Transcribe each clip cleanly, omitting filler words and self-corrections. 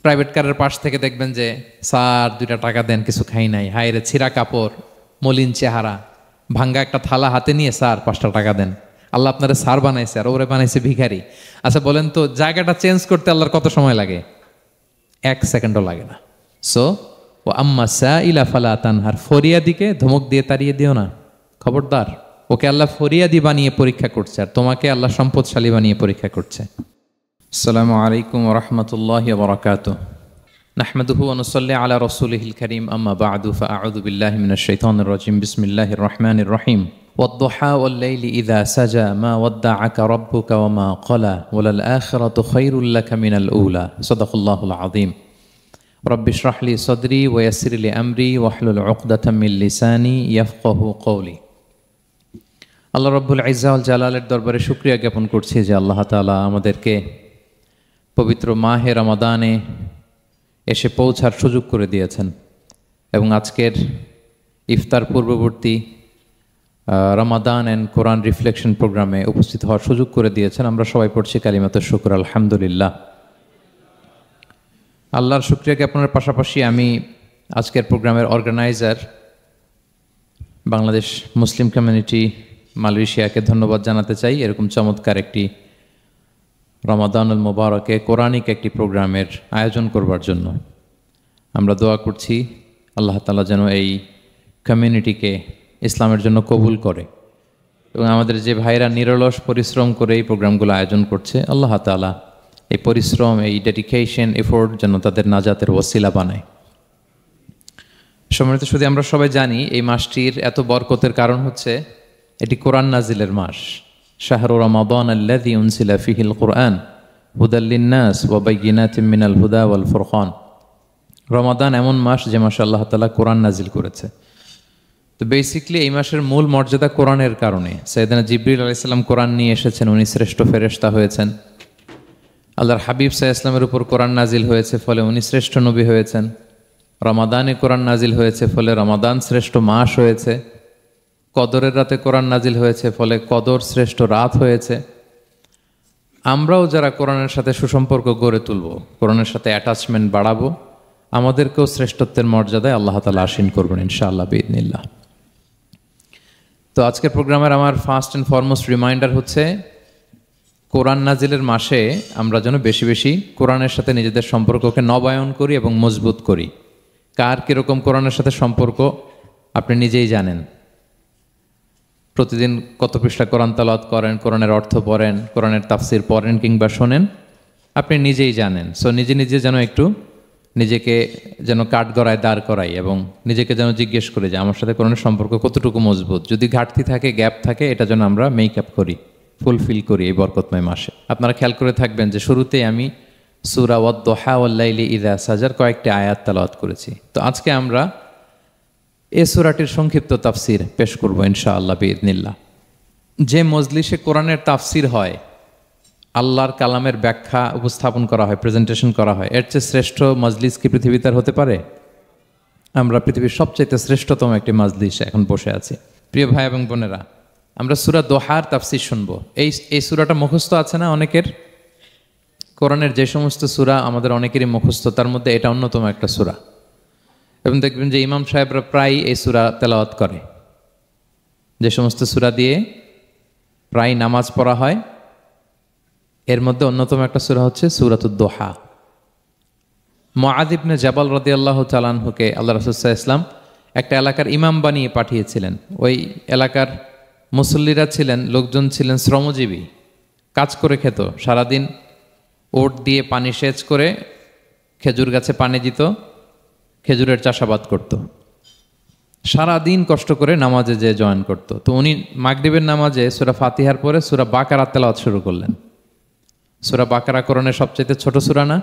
Private কারের পাশ থেকে দেখবেন যে স্যার 2টা টাকা দেন, কিছু খাই নাই, হায় রে ছিঁড়া কাপড়, মলিন চেহারা, ভাঙ্গা একটা থালা হাতে নিয়ে স্যার 5টা টাকা দেন। আল্লাহ আপনারা স্যার বানাইছে আর ওরে বানাইছে ভিখারি। আচ্ছা বলেন তো, জায়গাটা চেঞ্জ করতে আল্লাহর কত সময় লাগে? 1 সেকেন্ডও লাগে না। সো ও আম্মা সাইলা ফালা তানহার, ফরিয়াদিকে ধমক দিয়ে তাড়িয়ে দিও না, খবরদার। ওকে আল্লাহ ফরিয়াদি বানিয়ে পরীক্ষা করছে, আর তোমাকে আল্লাহ সম্পদশালী বানিয়ে পরীক্ষা করছে। আসসালামু আলাইকুম ওয়া রাহমাতুল্লাহি ওয়া বারাকাতুহু। নাহমাদুহু ওয়া নুসাল্লি আলা রাসূলিহিল কারীম, আম্মা বা'দু, ফাআউযু বিল্লাহি মিনাশ শাইতানির রাজীম। বিসমিল্লাহির রাহমানির রাহিম। ওয়াদ-দুহা ওয়াল-লাইলি ইযা সাজা মা ওয়াদ্দা'আকা রাব্বুকা ওয়া মা ক্বালা ওয়ালাল আখিরাতু খায়রুল লাকা মিনাল উলা। সাদাকাল্লাহুল আযীম। রব্বি ইশরাহ লি সাদরি ওয়া ইয়াসসির লি আমরি ওয়াহলুল উকদাতাম মিন লিসানি ইয়াফকাহু কওলি। আল্লাহ রাব্বুল ইজ্জা ওয়াল জালালের দরবারে শুকরিয়া জ্ঞাপন করছি যে আল্লাহ তাআলা আমাদেরকে পবিত্র মাহে রমাদানে এসে পৌঁছার সুযোগ করে দিয়েছেন এবং আজকের ইফতার পূর্ববর্তী রমাদান অ্যান্ড কোরআন রিফ্লেকশন প্রোগ্রামে উপস্থিত হওয়ার সুযোগ করে দিয়েছেন। আমরা সবাই পড়ছি কালিমাতুশ শুকর, আলহামদুলিল্লাহ। আল্লাহর শুকরিয়া জ্ঞাপনের পাশাপাশি আমি আজকের প্রোগ্রামের অর্গানাইজার বাংলাদেশ মুসলিম কমিউনিটি মালয়েশিয়াকে ধন্যবাদ জানাতে চাই, এরকম চমৎকার একটি রমাদানুল মুবারকে কোরআনিক একটি প্রোগ্রামের আয়োজন করবার জন্য। আমরা দোয়া করছি আল্লাহ তাআলা যেন এই কমিউনিটিকে ইসলামের জন্য কবুল করে এবং আমাদের যে ভাইরা নিরলস পরিশ্রম করে এই প্রোগ্রামগুলো আয়োজন করছে, আল্লাহ তাআলা এই পরিশ্রম, এই ডেডিকেশন, এফোর্ট যেন তাদের নাজাতের ওসিলা বানায়। সম্মানিত শুধু আমরা সবাই জানি এই মাসটির এত বরকতের কারণ হচ্ছে এটি কোরআন নাজিলের মাস। শাহরু রমাদান আল্লাযী উনজিলা ফীহিল কুরআন হুদাল লিন-নাস ওয়া বায়্যিনাতিম মিনাল হুদা ওয়াল ফুরকান। রমাদান এমন মাস যে মাসে আল্লাহ তাআলা কোরআন নাজিল করেছে। তো বেসিক্যালি এই মাসের মূল মর্যাদা কোরআনের কারণে। সাইয়েদনা জিবরিল আলাইহিস সালাম কোরআন নিয়ে এসেছেন, উনি শ্রেষ্ঠ ফেরেশতা হয়েছেন। আল্লাহর হাবিব সাল্লাল্লাহু আলাইহি ওয়াসাল্লামের উপর কোরআন নাজিল হয়েছে, ফলে উনি শ্রেষ্ঠ নবী হয়েছেন। রমাদানে কোরআন নাজিল হয়েছে, ফলে রমাদান শ্রেষ্ঠ মাস হয়েছে। কদরের রাতে কোরআন নাজিল হয়েছে, ফলে কদর শ্রেষ্ঠ রাত হয়েছে। আমরাও যারা কোরআনের সাথে সুসম্পর্ক গড়ে তুলব, কোরআনের সাথে অ্যাটাচমেন্ট বাড়াবো, আমাদেরকেও শ্রেষ্ঠত্বের মর্যাদায় আল্লাহ তাআলা আসীন করবেন ইনশাআল্লাহ বিইذنিল্লাহ। তো আজকের প্রোগ্রামের আমার ফার্স্ট অ্যান্ড ফরমোস্ট রিমাইন্ডার হচ্ছে কোরআন নাজিলের মাসে আমরা যেন বেশি বেশি কোরআনের সাথে নিজেদের সম্পর্ককে নবায়ন করি এবং মজবুত করি। কার কীরকম কোরআনের সাথে সম্পর্ক আপনি নিজেই জানেন। প্রতিদিন কত পৃষ্ঠা কোরআন তেলাওয়াত করেন, কোরআনের অর্থ পড়েন, কোরআনের তাফসির পড়েন কিংবা শোনেন, আপনি নিজেই জানেন। সো নিজে নিজে যেন একটু নিজেকে যেন কাঠগড়ায় দাঁড় করাই এবং নিজেকে যেন জিজ্ঞেস করি যে আমার সাথে কোরআনের সম্পর্ক কতটুকু মজবুত। যদি ঘাটতি থাকে, গ্যাপ থাকে, এটা যেন আমরা মেক আপ করি, ফুলফিল করি এই বরকতময় মাসে। আপনারা খেয়াল করে থাকবেন যে শুরুতেই আমি সূরা ওয়াদ-দুহা ওয়াল-লাইলি ইযা সাজার কয়েকটি আয়াত তেলাওয়াত করেছি। তো আজকে আমরা এই সূরাটির সংক্ষিপ্ত তাফসির পেশ করব ইনশাআল্লাহ বিইذنিল্লাহ। যে মজলিসে কোরআনের তাফসির হয়, আল্লাহর কালামের ব্যাখ্যা উপস্থাপন করা হয়, প্রেজেন্টেশন করা হয়, এর চেয়ে শ্রেষ্ঠ মজলিস কি পৃথিবীতে আর হতে পারে? আমরা পৃথিবীর সবচাইতে শ্রেষ্ঠতম একটি মজলিসে এখন বসে আছি। প্রিয় ভাই এবং বোনেরা, আমরা সূরা দোহার তাফসির শুনবো। এই সূরাটা মুখস্থ আছে না অনেকের? কোরআনের যে সমস্ত সূরা আমাদের অনেকেরই মুখস্থ, তার মধ্যে এটা অন্যতম একটা সূরা। এবং দেখবেন যে ইমাম সাহেবরা প্রায় এই সূরা তেলাওয়াত করে। যে সমস্ত সূরা দিয়ে প্রায় নামাজ পড়া হয়, এর মধ্যে অন্যতম একটা সূরা হচ্ছে সূরাতুদ দোহা। মুআয ইবনে জাবাল রাদিয়াল্লাহু তাআলা আনহুকে আল্লাহ রাসূল সাল্লাল্লাহু আলাইহি ওয়াসাল্লাম একটা এলাকার ইমাম বানিয়ে পাঠিয়েছিলেন। ওই এলাকার মুসল্লিরা ছিলেন, লোকজন ছিলেন শ্রমজীবী, কাজ করে খেত। সারাদিন ওট দিয়ে পানি সেচ করে খেজুর গাছে পানি দিত, খেজুরের চাষাবাদ করত, সারাদিন কষ্ট করে নামাজে যে জয়েন করত। তো উনি মাগরিবের নামাজে সূরা ফাতিহার পরে সূরা বাকারা তেলাওয়াত শুরু করলেন। সূরা বাকারা কোরআনের সবচেয়ে ছোট সূরা না?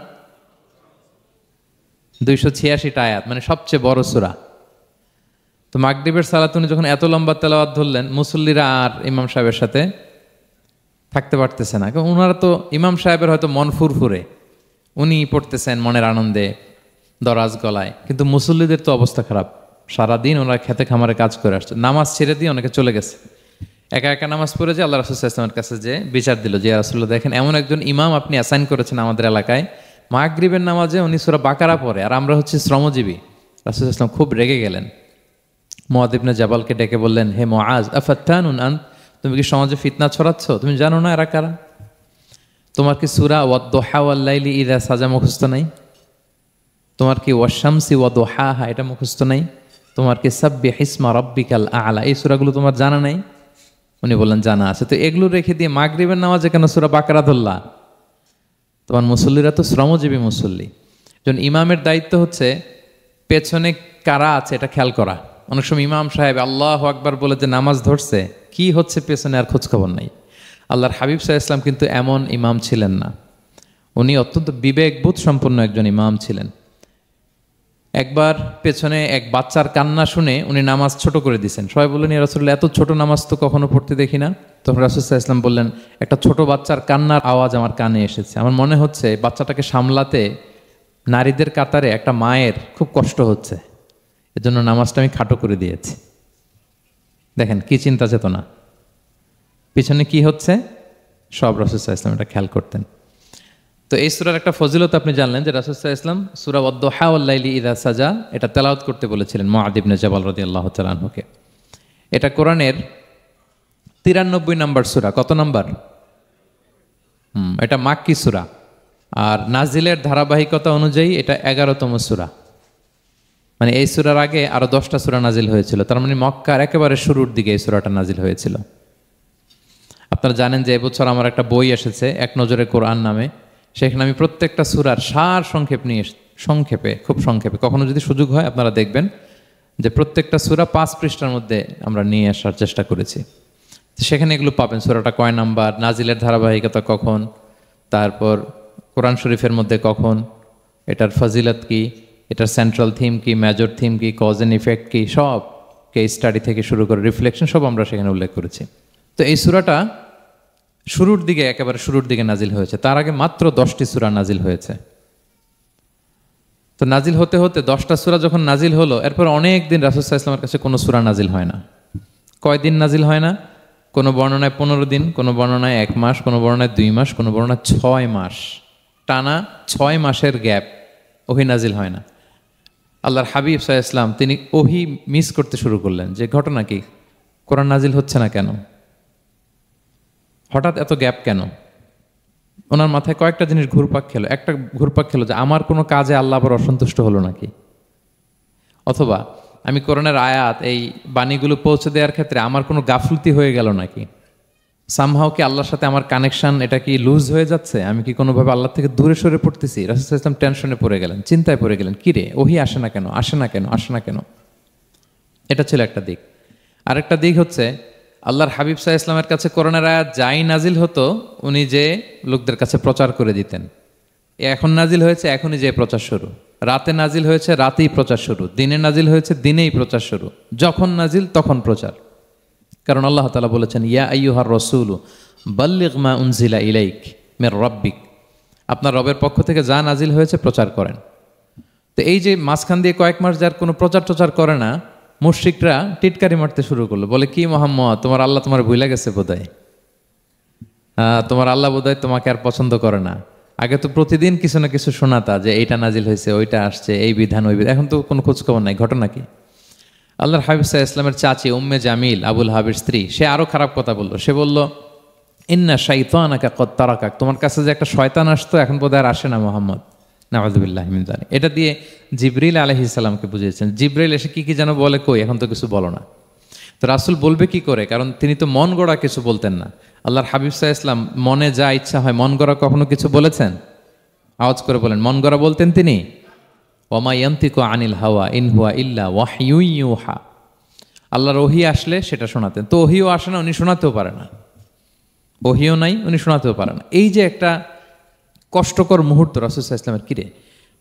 286টা আয়াত, মানে সবচেয়ে বড় সূরা। তো মাগরিবের সালাত উনি যখন এত লম্বা তেলাওয়াত ধরলেন, মুসল্লিরা আর ইমাম সাহেবের সাথে থাকতে পারতেছে না। কারণ ওনারা তো, ইমাম সাহেবের হয়তো মন ফুরফুরে, উনি পড়তেছেন মনের আনন্দে দরাজ গলায়, কিন্তু মুসল্লিদের তো অবস্থা খারাপ। সারাদিন ওনারা খেতে খামারে কাজ করে আসছে, নামাজ ছেড়ে দিয়ে অনেকে চলে গেছে। একা একা নামাজ পড়ে যে আল্লাহ রাসূল সাল্লাল্লাহু আলাইহি ওয়াসাল্লামের কাছে যে বিচার দিল যে ইয়া রাসূলুল্লাহ, দেখেন এমন একজন ইমাম আপনি অ্যাসাইন করেছেন আমাদের এলাকায়, মাগরিবের নামাজে উনি সূরা বাকারা পড়ে, আর আমরা হচ্ছে শ্রমজীবী। রাসূল সাল্লাল্লাহু আলাইহি ওয়াসাল্লাম খুব রেগে গেলেন, মুআয ইবনে জাবালকে ডেকে বললেন, হে মুআয, আফাত্তানুন আনত, তুমি কি সমাজে ফিতনা ছড়াচ্ছ? তুমি জানো না এরা কারা? তোমার কি সূরা ওয়াদ-দুহা ওয়াল-লাইলি ইযা সাজা মুখস্থ নাই? তোমার কি ওয়াশ-শামসি ওয়া-দুহাহা এটা মুখস্থ নাই? তোমার কি সাব্বিহ ইসমা রাব্বিকাল আ'লা এই সূরাগুলো তোমার জানা নাই? উনি বললেন জানা আছে। তো এগুলো রেখে দিয়ে মাগরিবের নামাজে কেন সূরা বাকারা ধরলা? তোমার মুসল্লিরা তো শ্রমজীবী মুসল্লি। যখন ইমামের দায়িত্ব হচ্ছে পেছনে কারা আছে এটা খেয়াল করা। অনেক সময় ইমাম সাহেব আল্লাহু আকবার বলে যে নামাজ ধরছে, কি হচ্ছে পেছনে আর খোঁজখবর নাই। আল্লাহর হাবিব সাল্লাল্লাহু আলাইহি ওয়াসাল্লাম কিন্তু এমন ইমাম ছিলেন না, উনি অত্যন্ত বিবেকবোধ সম্পন্ন একজন ইমাম ছিলেন। একবার পেছনে এক বাচ্চার কান্না শুনে উনি নামাজ ছোট করে দিয়েছেন। সবাই বললেন, ইয়া রাসূলুল্লাহ, এত ছোট নামাজ তো কখনো পড়তে দেখি না। তখন রাসূল সাল্লাল্লাহু আলাইহি ওয়াসাল্লাম বললেন, একটা ছোট বাচ্চার কান্নার আওয়াজ আমার কানে এসেছে, আমার মনে হচ্ছে বাচ্চাটাকে সামলাতে নারীদের কাতারে একটা মায়ের খুব কষ্ট হচ্ছে, এজন্য নামাজটা আমি খাটো করে দিয়েছি। দেখেন কি চিন্তা চেতনা, পিছনে কি হচ্ছে সব রাসূল সাল্লাল্লাহু আলাইহি ওয়াসাল্লাম এটা খেয়াল করতেন। তো এই সূরার একটা ফজিলত আপনি জানলেন যে রাসূল সাল্লাল্লাহু আলাইহি ওয়াসাল্লাম সূরা ওয়াদ-দুহা ওয়াল-লাইলি ইযা সাজা এটা তেলাওয়াত করতে বলেছিলেন মুআয ইবনে জাবাল রাদিয়াল্লাহু তাআলা আনহুকে। এটা কোরআনের 93 নম্বর সূরা। কত নম্বর? এটা মাক্কি সূরা, আর নাজিলের ধারাবাহিকতা অনুযায়ী এটা 11তম সূরা। মানে এই সূরার আগে আরো 10টা সূরা নাজিল হয়েছিল, তার মানে মক্কার একেবারে শুরুর দিকে এই সূরাটা নাজিল হয়েছিল। আপনারা জানেন যে এবছর আমার একটা বই এসেছে এক নজরে কোরআন নামে, সেখানে আমি প্রত্যেকটা সূরার সার সংক্ষেপ নিয়ে খুব সংক্ষেপে, কখনো যদি সুযোগ হয় আপনারা দেখবেন যে প্রত্যেকটা সূরা 5 পৃষ্ঠার মধ্যে আমরা নিয়ে আসার চেষ্টা করেছি। সেখানে এগুলো পাবেন, সূরাটা কয় নাম্বার, নাজিলের ধারাবাহিকতা কখন, তারপর কোরআন শরীফের মধ্যে কখন, এটার ফজিলত কি, এটার সেন্ট্রাল থিম কি, মেজর থিম কি, কজ এন্ড ইফেক্ট কি, সব কেস স্টাডি থেকে শুরু করে রিফ্লেকশন সব আমরা সেখানে উল্লেখ করেছি। তো এই সূরাটা শুরুর দিকে, একেবারে শুরুর দিকে নাজিল হয়েছে, তার আগে মাত্র 10টি সূরা নাজিল হয়েছে। তো নাজিল হতে হতে 10টা সূরা যখন নাজিল হলো, এরপর অনেক দিন রাসূল সাল্লাল্লাহু আলাইহি ওয়াসাল্লামের কাছে কোনো সূরা নাজিল হয় না। কয়দিন নাজিল হয় না? কোনো বর্ণনায় 15 দিন, কোনো বর্ণনায় 1 মাস, কোনো বর্ণনায় 2 মাস, কোনো বর্ণনায় 6 মাস, টানা 6 মাসের গ্যাপ ওহী নাজিল হয় না। আল্লাহর হাবিব সাল্লাল্লাহু আলাইহি ওয়াসাল্লাম তিনি ওহী মিস করতে শুরু করলেন, যে ঘটনা কি, কোরআন নাজিল হচ্ছে না কেন, হঠাৎ এত গ্যাপ কেন? ওনার মাথায় কয়েকটা জিনিস ঘুরপাক খেলো। একটা ঘুরপাক খেলো যে আমার কোনো কাজে আল্লাহ আবার অসন্তুষ্ট হলো নাকি, অথবা আমি কোরআনের আয়াত এই বাণীগুলো পৌঁছে দেওয়ার ক্ষেত্রে আমার কোনো গাফলতি হয়ে গেল নাকি, সামহাও কি আল্লাহর সাথে আমার কানেকশন এটা কি লুজ হয়ে যাচ্ছে, আমি কি কোনোভাবে আল্লাহ থেকে দূরে সরে পড়তেছি। রাসূল সাল্লাল্লাহু আলাইহি ওয়াসাল্লাম টেনশনে পড়ে গেলেন, চিন্তায় পড়ে গেলেন, কিরে ওহী আসে না কেন, আসে না কেন, আসে না কেন। এটা ছিল একটা দিক। আরেকটা দিক হচ্ছে আল্লাহর হাবিব সাল্লাল্লাহু আলাইহি ওয়াসাল্লামের কাছে কোরআনের আয়াত যাই নাজিল হতো উনি যে লোকদের কাছে প্রচার করে দিতেন। এখন নাজিল হয়েছে এখনই যে প্রচার শুরু, রাতে নাজিল হয়েছে রাতেই প্রচার শুরু, দিনে নাজিল হয়েছে দিনেই প্রচার শুরু, যখন নাজিল তখন প্রচার। কারণ আল্লাহ তাআলা বলেছেন, ইয়া আইয়ুহার রাসূলু বাল্লিগ মা উনজিলা ইলাইক মির রাব্বিক, আপনার রবের পক্ষ থেকে যা নাজিল হয়েছে প্রচার করেন। তো এই যে মাঝখান দিয়ে কয়েক মাস যার কোনো প্রচার টচার করে না, মুশরিকরা টিটকারি মারতে শুরু করলো, বলে কি মুহাম্মদ, তোমার আল্লাহ তোমার ভুলে গেছে বোধহয়, তোমার আল্লাহ বোধহয় তোমাকে আর পছন্দ করে না। আগে তো প্রতিদিন কিছু না কিছু শোনাতা যে এইটা নাজিল হয়েছে, ওইটা আসছে, এই বিধান ওই বিধান, এখন তো কোনো খোঁজখবর নাই, ঘটনা কি? আল্লাহর হাবিব সাল্লাল্লাহু আলাইহি ওয়াসাল্লামের চাচি উম্মে জামিল, আবুল হাবির স্ত্রী, সে আরো খারাপ কথা বললো। সে বলল, ইন্না শাইতানাকা কদ তারাকাক, তোমার কাছে যে একটা শয়তান আসতো এখন বোধহয় আর আসে না মুহাম্মদ, নাউযুবিল্লাহি মিন যালিক। এটা দিয়ে জিবরিল আলাইহিস সালামকে বুঝিয়েছেন। জিবরিল এসে কি কি যেন বলে, কই এখন তো কিছু বলো না। তো রাসূল বলবে কি করে, কারণ তিনি তো মন গড়া কিছু বলতেন না। আল্লাহর হাবিব সাল্লাল্লাহু আলাইহি ওয়াসাল্লাম মনে যা ইচ্ছা হয় মন গড়া কখনো কিছু বলেছেন? আওয়াজ করে বলেন, মন গড়া বলতেন তিনি? ওমা ইয়ানতিকু আনিল হাওয়া ইন হুয়া ইল্লা ওয়াহয়ু ইউহা, আল্লাহর ওহী আসলে সেটা শোনাতেন। তো ওহীও আসে না, উনি শোনাতেও পারে না, ওহীও নাই, উনি শোনাতেও পারে না। এই যে একটা কষ্টকর মুহূর্ত রাসূল সাল্লাল্লাহু আলাইহি ওয়াসাল্লামের, কিরে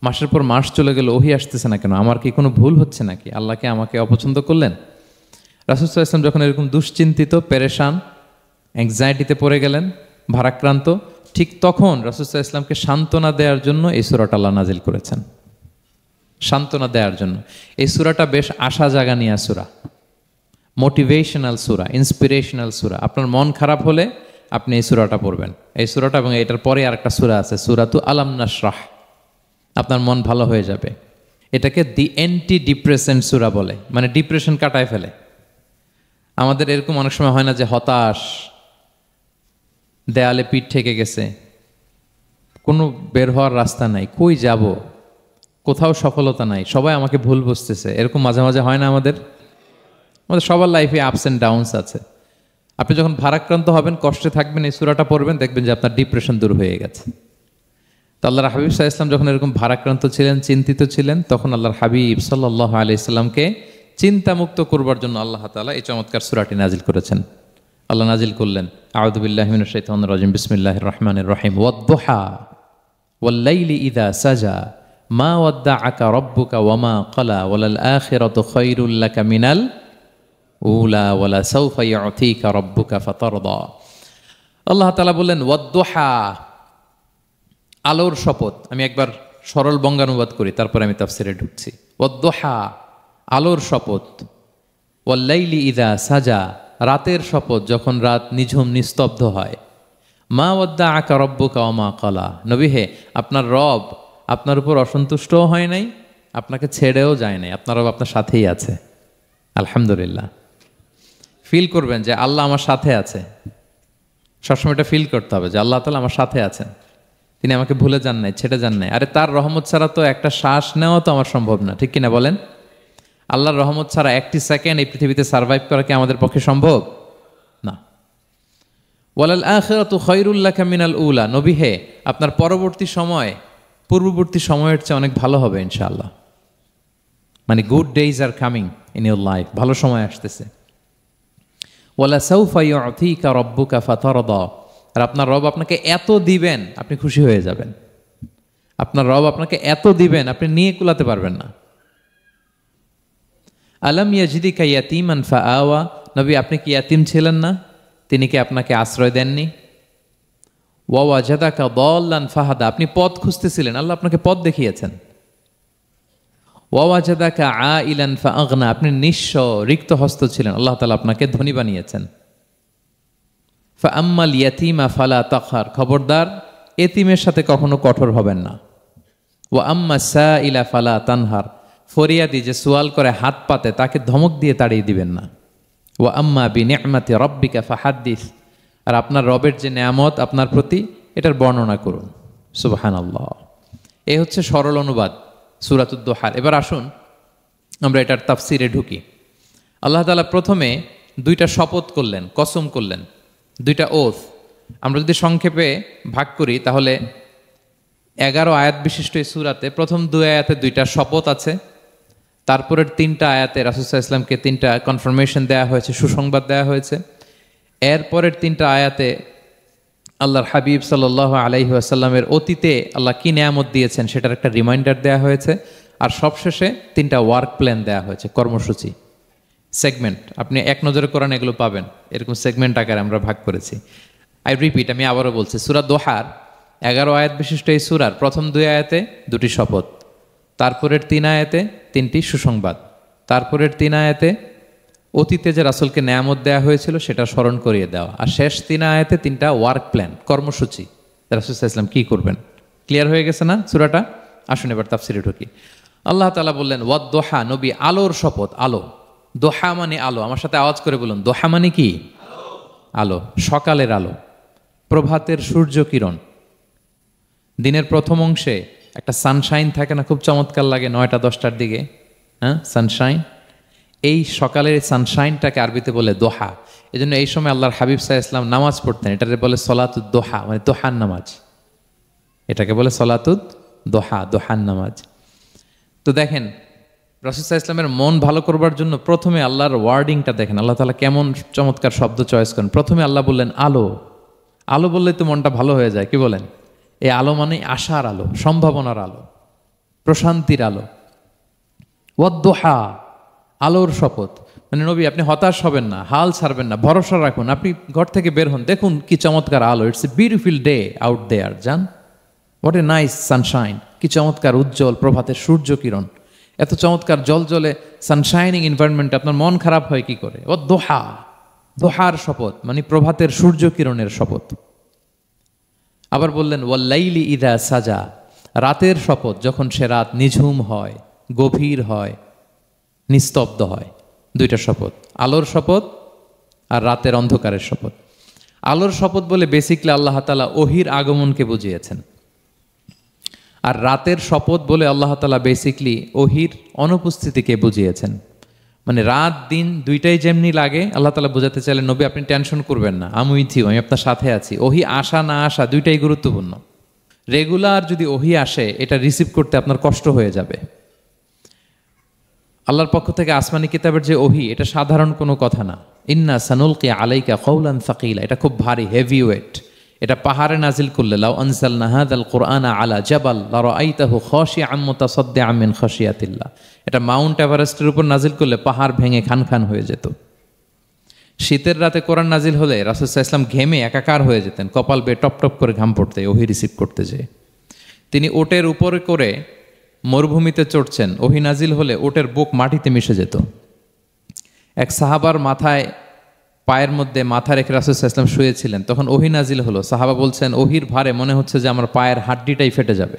মাসের পর মাস চলে গেল ওহী আসতেছে না কেন, আমার কি কোনো ভুল হচ্ছে নাকি, আল্লাহকে আমাকে অপছন্দ করলেন? রাসূল সাল্লাল্লাহু আলাইহি ওয়াসাল্লাম যখন এরকম দুশ্চিন্তিত, পেরেশান, অ্যাংজাইটিতে পড়ে গেলেন, ভারাক্রান্ত, ঠিক তখন রাসূল সাল্লাল্লাহু আলাইহি ওয়াসাল্লামকে সান্ত্বনা দেওয়ার জন্য এই সূরাটা আল্লাহ নাজিল করেছেন। সান্ত্বনা দেওয়ার জন্য এই সূরাটা বেশ আশা জাগানিয়া সূরা, মোটিভেশনাল সূরা, ইন্সপিরেশনাল সূরা। আপনার মন খারাপ হলে আপনি এই সূরাটা পড়বেন, এই সূরাটা, এবং এটার পরে আরেকটা সূরা আছে, সূরাতু আলাম নাশরাহ, আপনার মন ভালো হয়ে যাবে। এটাকে দি অ্যান্টি ডিপ্রেসেন্ট সূরা বলে, মানে ডিপ্রেশন কাটায় ফেলে। আমাদের এরকম অনেক সময় হয় না যে হতাশ, দেয়ালে পিঠ ঠেকে গেছে, কোনো বের হওয়ার রাস্তা নাই, কই যাব, কোথাও সফলতা নাই, সবাই আমাকে ভুল বুঝতেছে, এরকম মাঝে মাঝে হয় না আমাদের? আমাদের সবার লাইফে আপস অ্যান্ড ডাউনস আছে। আপনি যখন ভারাক্রান্ত হবেন, কষ্টে থাকবেন, এই সূরাটা পড়বেন, দেখবেন যে আপনার ডিপ্রেশন দূর হয়ে গেছে। তো আল্লাহর হাবিব সাল্লাল্লাহু আলাইহি ওয়াসাল্লাম যখন এরকম ভারাক্রান্ত ছিলেন, চিন্তিত ছিলেন, তখন আল্লাহর হাবিব সাল্লাল্লাহু আলাইহি ওয়াসাল্লামকে চিন্তামুক্ত করবার জন্য আল্লাহ তাআলা এই চমৎকার সূরাটি নাজিল করেছেন। আল্লাহ নাজিল করলেন, আউযু বিল্লাহি মিনাশ শাইতানির রাজিম, বিসমিল্লাহির রহমানির রহিম, ওয়াদ-দুহা ওয়াল-লাইলি ইযা সাজা মা ওয়াদ্দাআকা রাব্বুকা ওয়া মা ক্বালা ওয়ালাল আখিরাতু খায়রুল লাকা মিনাল উলা ওয়ালা সাউফা ইউতিকা রাব্বুকা ফাতারদা। আল্লাহ তাআলা বললেন ওয়াদ-দুহা, আলোর শপথ। আমি একবার সরল বঙ্গানুবাদ করি, তারপরে আমি তাফসিরে ঢুকছি। ওয়াদ-দুহা, আলোর শপথ। ওয়াল-লাইলি ইযা সাজা, রাতের শপথ, যখন রাত নিঝুম নিস্তব্ধ হয়। মা ওয়াদ্দাআকা রাব্বুকা ওয়া মা ক্বালা, নবী হে, আপনার রব আপনার উপর অসন্তুষ্টও হয় নাই, আপনাকে ছেড়েও যায় নাই, আপনার রব আপনার সাথেই আছে। আলহামদুলিল্লাহ। ফিল করবেন যে আল্লাহ আমার সাথে আছে। সবসময় এটা ফিল করতে হবে যে আল্লাহ তাআলা আমার সাথে আছেন, তিনি আমাকে ভুলে যান নাই, ছেড়ে যান নাই। আরে তার রহমত ছাড়া তো একটা শ্বাস নেওয়া তো আমার সম্ভব না, ঠিক কিনা বলেন? আল্লাহর রহমত ছাড়া একটি সেকেন্ড এই পৃথিবীতে সার্ভাইভ করা কি আমাদের পক্ষে সম্ভব না? ওয়ালাল আখিরাতু খায়রুল লাকা মিনাল উলা, নবী হে, আপনার পরবর্তী সময় পূর্ববর্তী সময়ের চেয়ে অনেক ভালো হবে ইনশাআল্লাহ। মানে good days are coming in your life, ভালো সময় আসতেছে। ওয়ালা সাউফা ইউতিকা রাব্বুকা ফাতারদা, আর আপনার রব আপনাকে এত দিবেন আপনি খুশি হয়ে যাবেন। আপনার রব আপনাকে এত দিবেন আপনি নিয়ে কুলাতে পারবেন না। আলাম ইয়াজিদিকা ইয়াতীমান ফাআওয়া, নবী আপনি কি ইয়াতীম ছিলেন না? তিনি কি আপনাকে আশ্রয় দেননি? ওয়া ওয়াজাদাকা দাল্লান ফাহাদা, আপনি পথ খুঁজতেছিলেন, আল্লাহ আপনাকে পথ দেখিয়েছেন। ওয়া ওয়াজাদাকা আইলান ফাআগনা, আপনি নিঃস্ব রিক্ত হস্ত ছিলেন, আল্লাহ তাআলা আপনাকে ধনী বানিয়েছেন। ফাআম্মাল ইয়াতীমা ফালা তাকহার, খবরদার এতিমের সাথে কখনো কঠোর হবেন না। ওয়া আম্মা সাইলা ফালা তানহার, ফরিয়াদি যে সোয়াল করে হাত পাতে তাকে ধমক দিয়ে তাড়িয়ে দিবেন না। ওয়া আম্মা বিনিআমাতি রাব্বিকা ফাহাদ্দিস, আর আপনার রবের যে নেয়ামত আপনার প্রতি, এটার বর্ণনা করুন। সুবহানাল্লাহ। এই হচ্ছে সরল অনুবাদ সূরাতুদ দুহার। এবার আসুন আমরা এটার তাফসিরে ঢুকি। আল্লাহ তাআলা প্রথমে দুইটা শপথ করলেন, কসম করলেন, দুইটা ওথ। আমরা যদি সংক্ষেপে ভাগ করি তাহলে 11 আয়াত বিশিষ্ট এই সূরাতে প্রথম 2 আয়াতে দুইটা শপথ আছে, তারপরের 3টা আয়াতে রাসূল সাল্লাল্লাহু আলাইহি ওয়াসাল্লামকে 3টা কনফার্মেশন দেওয়া হয়েছে, সুসংবাদ দেওয়া হয়েছে। এরপরের 3টা আয়াতে আল্লাহর হাবিব সাল্লাল্লাহু আলাইহি ওয়াসাল্লামের অতীতে আল্লাহ কি নেয়ামত দিয়েছেন সেটার একটা রিমাইন্ডার দেওয়া হয়েছে। আর সবশেষে 3টা ওয়ার্ক প্ল্যান দেওয়া হয়েছে, কর্মসূচি, সেগমেন্ট। আপনি এক নজরে কোরআন এগুলো পাবেন, এরকম সেগমেন্ট আকারে আমরা ভাগ করেছি। আই রিপিট, আমি আবারও বলছি, সূরা দোহার 11 আয়াত বিশিষ্ট এই সূরার প্রথম 2 আয়াতে 2টি শপথ, তারপরের 3 আয়াতে 3টি সুসংবাদ, তারপরের 3 আয়াতে অতীতে যে রাসূলকে নেয়ামত দেওয়া হয়েছিল সেটা স্মরণ করিয়ে দেওয়া, আর শেষ 3 আয়াতে 3টা ওয়ার্ক প্ল্যান, কর্মসূচি, রাসূল সাল্লাল্লাহু আলাইহি ওয়াসাল্লাম কী করবেন। ক্লিয়ার হয়ে গেছে না সূরাটা? আসুন এবার তাফসিরে ঢুকি। আল্লাহ তাআলা বললেন ওয়াদ-দুহা, নবী আলোর শপথ। আলো, দোহা মানে আলো। আমার সাথে আওয়াজ করে বলুন, দোহা মানে কি? আলো, সকালের আলো, প্রভাতের সূর্য কিরণ। দিনের প্রথম অংশে একটা সানশাইন থাকে না, খুব চমৎকার লাগে 9টা 10টার দিকে, হ্যাঁ, সানশাইন। এই সকালের সানশাইনটাকে আরবিতে বলে দোহা। এই জন্য এই সময় আল্লাহর হাবিব সাল্লাল্লাহু আলাইহি ওয়াসাল্লাম নামাজ পড়তেন, এটাকে বলে সলাতুদ দোহা, মানে দোহার নামাজ। এটাকে বলে সলাতুদ দোহা, দোহার নামাজ। তো দেখেন রাসূল সাল্লাল্লাহু আলাইহি ওয়াসাল্লামের মন ভালো করবার জন্য প্রথমে আল্লাহর ওয়ার্ডিংটা দেখেন, আল্লাহ তাআলা কেমন চমৎকার শব্দ চয়েস করেন। প্রথমে আল্লাহ বললেন আলো। আলো বললেই তো মনটা ভালো হয়ে যায়, কি বলেন? এই আলো মানে আশার আলো, সম্ভাবনার আলো, প্রশান্তির আলো। ওয়াদ-দুহা, আলোর শপথ। মানে নবী আপনি হতাশ হবেন না, হাল ছাড়বেন না, ভরসা রাখুন। আপনি ঘর থেকে বের হন, দেখুন কি চমৎকার আলো। It's a beautiful day out there, জান, হোয়াট এ নাইস সানশাইন। কি চমৎকার উজ্জ্বল প্রভাতের সূর্য কিরণ, এত চমৎকার জলজলে সানশাইনিং এনভায়রনমেন্টে আপনার মন খারাপ হয় কি করে? ওয়াদ-দুহা, দোহার শপথ মানে প্রভাতের সূর্য কিরণের শপথ। আবার বললেন ওয়াল-লাইলি ইযা সাজা, রাতের শপথ, যখন সে রাত নিঝুম হয়, গভীর হয়, নিস্তব্ধ হয়, দুইটা শপথ, আলোর শপথ আর রাতের অন্ধকারের শপথ। আলোর শপথ বলে বেসিকলি আল্লাহ তাআলা ওহির আগমনকে বুঝিয়েছেন, আর রাতের শপথ বলে আল্লাহ তাআলা বেসিকলি ওহির অনুপস্থিতিকে বুঝিয়েছেন। মানে রাত দিন দুইটাই যেমনি লাগে, আল্লাহ তাআলা বোঝাতে চাইলেন নবী আপনি টেনশন করবেন না, আমি উইথ ইউ, আমি আপনার সাথে আছি। ওহি আসা না আসা দুইটাই গুরুত্বপূর্ণ। রেগুলার যদি ওহি আসে, এটা রিসিভ করতে আপনার কষ্ট হয়ে যাবে। আল্লাহর পক্ষ থেকে আসমানি কিতাবের যে ওহি, এটা সাধারণ কোনো কথা না। ইন্না সানুলকি আলাইকা কওলান সাকিলা, এটা খুব ভারী, হেভি ওয়েট। এটা পাহাড়ে নাজিল করলে, লাউ আনজালনা হাযাল কুরআনা আলা জাবাল লারাআইতাহু খাশিআম মুতাসাদ্দিআম মিন খাশিয়াতিল্লাহ, এটা মাউন্ট এভারেস্টের উপর নাজিল করলে পাহাড় ভেঙে খান খান হয়ে যেত। শীতের রাতে কোরআন নাজিল হলে রাসূল সাল্লাল্লাহু আলাইহি ওয়াসাল্লাম ঘেমে একাকার হয়ে যেতেন, কপাল বেয়ে টপ টপ করে ঘাম পড়তে ওহি রিসিভ করতে যেয়ে। তিনি ওটের উপরে করে মরুভূমিতে চড়ছেন, ওহি নাজিল হলে ওটের বুক মাটিতে মিশে যেত। এক সাহাবার মাথায়, পায়ের মধ্যে মাথা রেখে রাসূল সাল্লাল্লাহু আলাইহি ওয়াসাল্লাম শুয়েছিলেন, তখন ওহি নাজিল হলো। সাহাবা বলছেন ওহির ভারে মনে হচ্ছে যে আমার পায়ের হাড্ডিটাই ফেটে যাবে।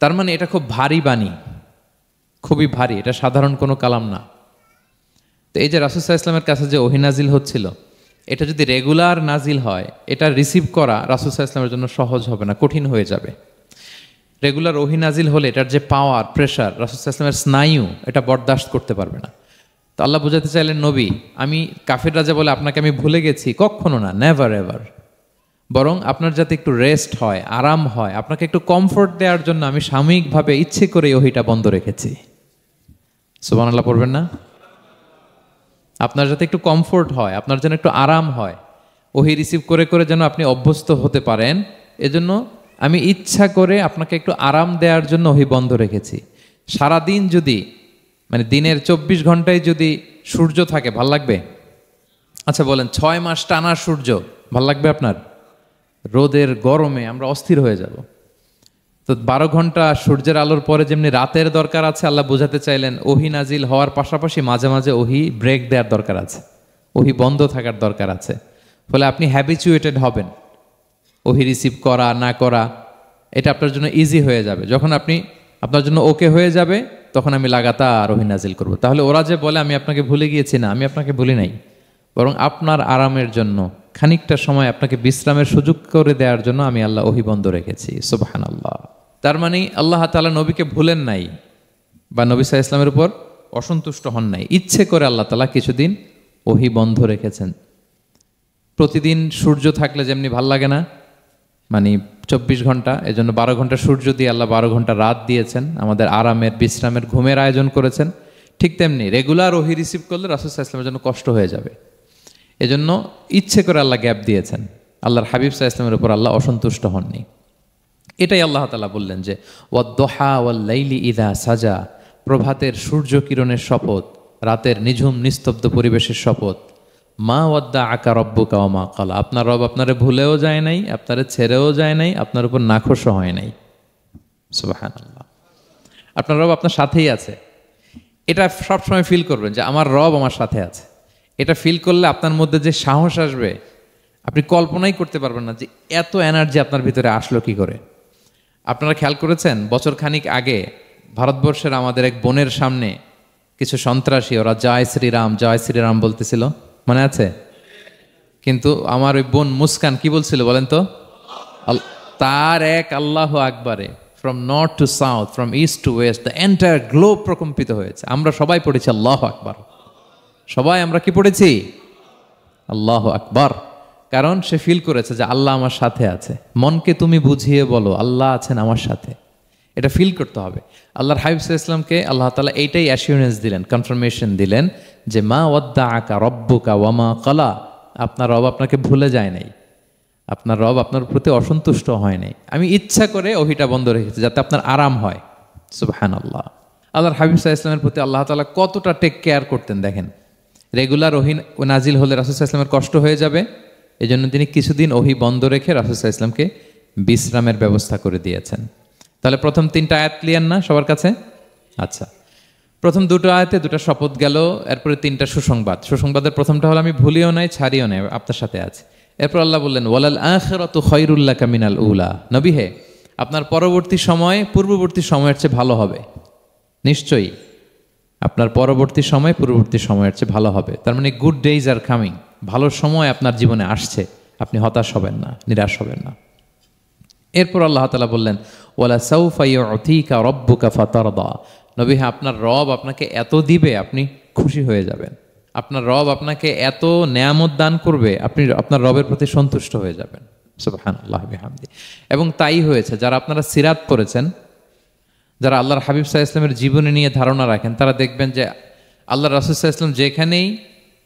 তার মানে এটা খুব ভারী বাণী, খুবই ভারী, এটা সাধারণ কোনো কালাম না। তো এই যে রাসূল সাল্লাল্লাহু আলাইহি ওয়াসাল্লামের কাছে যে ওহি নাজিল হচ্ছিল, এটা যদি রেগুলার নাজিল হয়, এটা রিসিভ করা রাসূল সাল্লাল্লাহু আলাইহি ওয়াসাল্লামের জন্য সহজ হবে না, কঠিন হয়ে যাবে। রেগুলার ওহি নাজিল হলে এটার যে পাওয়ার, প্রেশার, রাসূল সাল্লাল্লাহু আলাইহি ওয়াসাল্লামের স্নায়ু এটা বরদাস্ত করতে পারবে না। তো আল্লাহ বোঝাতে চাইলেন নবী, আমি কাফির রাজা বলে আপনাকে আমি ভুলে গেছি, কখনো না, নেভার এভার। বরং আপনার যাতে একটু রেস্ট হয়, আরাম হয়, আপনাকে একটু কমফোর্ট দেওয়ার জন্য আমি সাময়িকভাবে ইচ্ছে করে ওহিটা বন্ধ রেখেছি। সুবহানাল্লাহ পড়বেন না? আপনার যাতে একটু কমফোর্ট হয়, আপনার যেন একটু আরাম হয়, ওহি রিসিভ করে করে যেন আপনি অভ্যস্ত হতে পারেন, এজন্য আমি ইচ্ছা করে আপনাকে একটু আরাম দেওয়ার জন্য ওহি বন্ধ রেখেছি। সারাদিন যদি, মানে দিনের 24 ঘন্টায় যদি সূর্য থাকে, ভাল লাগবে? আচ্ছা বলেন, 6 মাস টানা সূর্য ভাল লাগবে আপনার? রোদের গরমে আমরা অস্থির হয়ে যাব। তো 12 ঘন্টা সূর্যের আলোর পরে যেমনি রাতের দরকার আছে, আল্লাহ বোঝাতে চাইলেন ওহি নাজিল হওয়ার পাশাপাশি মাঝে মাঝে ওহি ব্রেক দেওয়ার দরকার আছে, ওহি বন্ধ থাকার দরকার আছে। ফলে আপনি হ্যাবিচুয়েটেড হবেন, ওহি রিসিভ করা না করা এটা আপনার জন্য ইজি হয়ে যাবে। যখন আপনি আপনার জন্য ওকে হয়ে যাবে, তখন আমি লাগাতার ওহি নাজিল করব। তাহলে ওরা যে বলে আমি আপনাকে ভুলে গিয়েছি, না, আমি আপনাকে ভুলি নাই, বরং আপনার আরামের জন্য খানিকটা সময় আপনাকে বিশ্রামের সুযোগ করে দেওয়ার জন্য আমি আল্লাহ ওহি বন্ধ রেখেছি। সুবহানাল্লাহ। তার মানে আল্লাহ তাআলা নবীকে ভুলেন নাই বা নবী সাল্লাল্লাহু আলাইহি ওয়াসাল্লামের উপর অসন্তুষ্ট হন নাই, ইচ্ছে করে আল্লাহ তাআলা কিছুদিন ওহি বন্ধ রেখেছেন। প্রতিদিন সূর্য থাকলে যেমনি ভাল লাগে না, মানে 24 ঘন্টা, এজন্য 12 ঘন্টা সূর্য দিয়ে আল্লাহ 12 ঘন্টা রাত দিয়েছেন, আমাদের আরামের, বিশ্রামের, ঘুমের আয়োজন করেছেন। ঠিক তেমনি রেগুলার ওহি রিসিভ করলে রাসূল সাল্লাল্লাহু আলাইহি ওয়াসাল্লামের জন্য কষ্ট হয়ে যাবে, এজন্য ইচ্ছে করে আল্লাহ গ্যাপ দিয়েছেন। আল্লাহর হাবিব সাল্লাল্লাহু আলাইহি ওয়াসাল্লামের উপর আল্লাহ অসন্তুষ্ট হননি। এটাই আল্লাহ তাআলা বললেন যে ওয়াদ-দুহা ওয়াল-লাইলি ইযা সাজা, প্রভাতের সূর্য কিরণের শপথ, রাতের নিঝুম নিস্তব্ধ পরিবেশের শপথ। মা ওয়াদ্দাআকা রাব্বুকা ওয়া মা ক্বালা, আপনার রব আপনারে ভুলেও যায় নাই, আপনারে ছেড়েও যায় নাই, আপনার উপর নাখোশও হয় নাই। সুবহানাল্লাহ। আপনার রব আপনার সাথেই আছে, এটা সবসময় ফিল করবেন যে আমার রব আমার সাথে আছে। এটা ফিল করলে আপনার মধ্যে যে সাহস আসবে, আপনি কল্পনাই করতে পারবেন না যে এত এনার্জি আপনার ভিতরে আসলো কি করে। আপনারা খেয়াল করেছেন, বছর খানিক আগে ভারতবর্ষের আমাদের এক বোনের সামনে কিছু সন্ত্রাসী, ওরা জয় শ্রীরাম জয় শ্রীরাম বলতেছিল, মনে আছে? কিন্তু আমার ওই বোন মুস্কান কি বলছিল বলেন তো? তার এক আল্লাহু আকবারে from north to south, from east to west, the entire globe প্রকম্পিত হয়েছে। আমরা সবাই পড়েছি আল্লাহু আকবার, সবাই আমরা কি পড়েছি? আল্লাহু আকবার। কারণ সে ফিল করেছে যে আল্লাহ আমার সাথে আছে। মনকে তুমি বুঝিয়ে বলো আল্লাহ আছেন আমার সাথে, এটা ফিল করতে হবে। আল্লাহর হাবিব সাল্লাল্লাহু আলাইহি ওয়াসাল্লামকে আল্লাহ তাআলা এইটাই অ্যাসিউরেন্স দিলেন, কনফার্মেশন দিলেন যে মা ওয়াদ্দাআকা রাব্বুকা ওয়া মা ক্বালা, আপনার রব আপনাকে ভুলে যায় নাই, আপনার রব আপনার প্রতি অসন্তুষ্ট হয় নাই। আমি ইচ্ছা করে ওহিটা বন্ধ রেখেছি যাতে আপনার আরাম হয়। সুবহানাল্লাহ। আল্লাহর হাবিব সাল্লাল্লাহু আলাইহি ওয়াসাল্লামের প্রতি আল্লাহ তাআলা কতটা টেক কেয়ার করতেন দেখেন। রেগুলার ওহি নাজিল হলে রাসূল সাল্লাল্লাহু আলাইহি ওয়াসাল্লামের কষ্ট হয়ে যাবে, এজন্য তিনি কিছুদিন ওহি বন্ধ রেখে রাসূল সাল্লাল্লাহু আলাইহি ওয়াসাল্লামকে বিশ্রামের ব্যবস্থা করে দিয়েছেন। তাহলে প্রথম 3টা আয়াত ক্লিয়ার না সবার কাছে? আচ্ছা, প্রথম 2টো আয়াতে 2টা শপথ গেল, এরপরে 3টা সুসংবাদ। সুসংবাদের প্রথমটা হলো আমি ভুলিও নাই ছাড়িও নাই, আপনার সাথে আছে। এরপর আল্লাহ বললেন ওয়ালাল আখিরাতু খায়রুল লাকা মিনাল উলা, নবী হে আপনার পরবর্তী সময় পূর্ববর্তী সময়ের চেয়ে ভালো হবে। নিশ্চয়ই আপনার পরবর্তী সময় পূর্ববর্তী সময়ের চেয়ে ভালো হবে। তার মানে গুড ডেইজ আর কামিং, ভালো সময় আপনার জীবনে আসছে, আপনি হতাশ হবেন না, নিরাশ হবেন না। এরপর আল্লাহ তাআলা বললেন, ওয়ালা সাউফা ইউতিকা রাব্বুকা ফাতারদা। নবী, হ্যাঁ, আপনার রব আপনাকে এত দিবে আপনি খুশি হয়ে যাবেন। আপনার রব আপনাকে এত নেয়ামত দান করবে, আপনি আপনার রবের প্রতি সন্তুষ্ট হয়ে যাবেন। সুবহানাল্লাহ বিহামদি। এবং তাই হয়েছে। যারা আপনারা সিরাত পড়েছেন, যারা আল্লাহর হাবিব সাল্লাল্লাহু আলাইহি ওয়াসাল্লামের জীবনী নিয়ে ধারণা রাখেন, তারা দেখবেন যে আল্লাহর রাসূল সাল্লাল্লাহু আলাইহি ওয়াসাল্লাম যেখানেই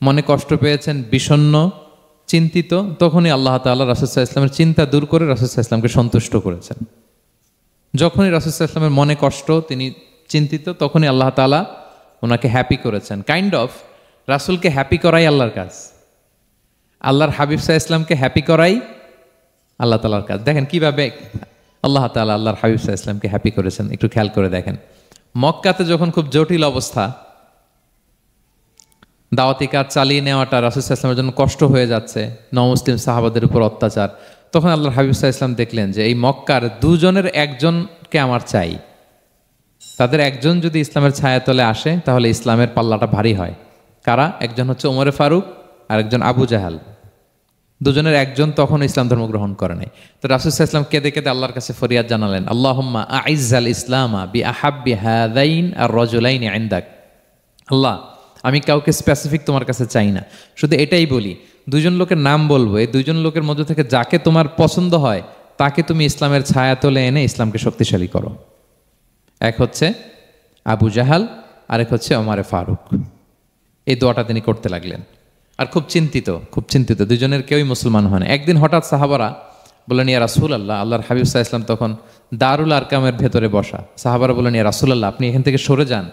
মনে কষ্ট পেয়েছেন, বিষণ্ণ, চিন্তিত, তখনই আল্লাহ তাআলা রাসূল সাল্লাল্লাহু আলাইহি ওয়াসাল্লামের চিন্তা দূর করে রাসূল সাল্লাল্লাহু আলাইহি ওয়াসাল্লামকে সন্তুষ্ট করেছেন। যখনই রাসূল সাল্লাল্লাহু আলাইহি ওয়াসাল্লামের মনে কষ্ট, তিনি চিন্তিত, তখনই আল্লাহ তাআলা ওনাকে হ্যাপি করেছেন। কাইন্ড অফ রাসূলকে হ্যাপি করাই আল্লাহর কাজ, আল্লাহর হাবিব সাল্লাল্লাহু আলাইহি ওয়াসাল্লামকে হ্যাপি করাই আল্লাহ তাআলার কাজ। দেখেন কিভাবে আল্লাহ তাআলা আল্লাহর হাবিব সাল্লাল্লাহু আলাইহি ওয়াসাল্লামকে হ্যাপি করেছেন, একটু খেয়াল করে দেখেন। মক্কাতে যখন খুব জটিল অবস্থা, দাওয়াতি কাজ চালিয়ে নেওয়াটা রাসূল সাল্লাল্লাহু আলাইহি ওয়াসাল্লামের জন্য কষ্ট হয়ে যাচ্ছে, নমুসলিম সাহাবাদের উপর অত্যাচার, তখন আল্লাহর হাবিব সাল্লাল্লাহু আলাইহি ওয়াসাল্লাম দেখলেন যে এই মক্কার দুজনের একজনকে আমার চাই। তাদের একজন যদি ইসলামের ছায়াতলে আসে তাহলে ইসলামের পাল্লাটা ভারী হয়। কারা? একজন হচ্ছে ওমরে ফারুক আর একজন আবু জাহাল। দুজনের একজন তখন ইসলাম ধর্ম গ্রহণ করে নাই। তো রাসূল সাল্লাল্লাহু আলাইহি ওয়াসাল্লাম কেঁদে কেঁদে আল্লাহর কাছে ফরিয়াদ জানালেন, আল্লাহুম্মা আইজ্জাল ইসলামা বিআহাব্বি হাযাইন আর রাজুলাইনি ইনদাক। আল্লাহ, আমি কাউকে স্পেসিফিক তোমার কাছে চাই না, শুধু এটাই বলি, দুইজন লোকের নাম বলবো, এই দুইজন লোকের মধ্যে থেকে যাকে তোমার পছন্দ হয় তাকে তুমি ইসলামের ছায়াতলে এনে ইসলামকে শক্তিশালী করো। এক হচ্ছে আবু জাহাল, আরেক হচ্ছে ওমরে ফারুক। এই দোয়াটা তিনি করতে লাগলেন। আর খুব চিন্তিত, দুজনের কেউই মুসলমান হয় না। একদিন হঠাৎ সাহাবারা বললেন, ইয়া রাসূলুল্লাহ, আল্লাহর হাবিব সাল্লাল্লাহু আলাইহি ওয়াসাল্লাম তখন দারুল আরকামের ভেতরে বসা। সাহাবারা বললেন, ইয়া রাসূলুল্লাহ, আপনি এখান থেকে সরে যান,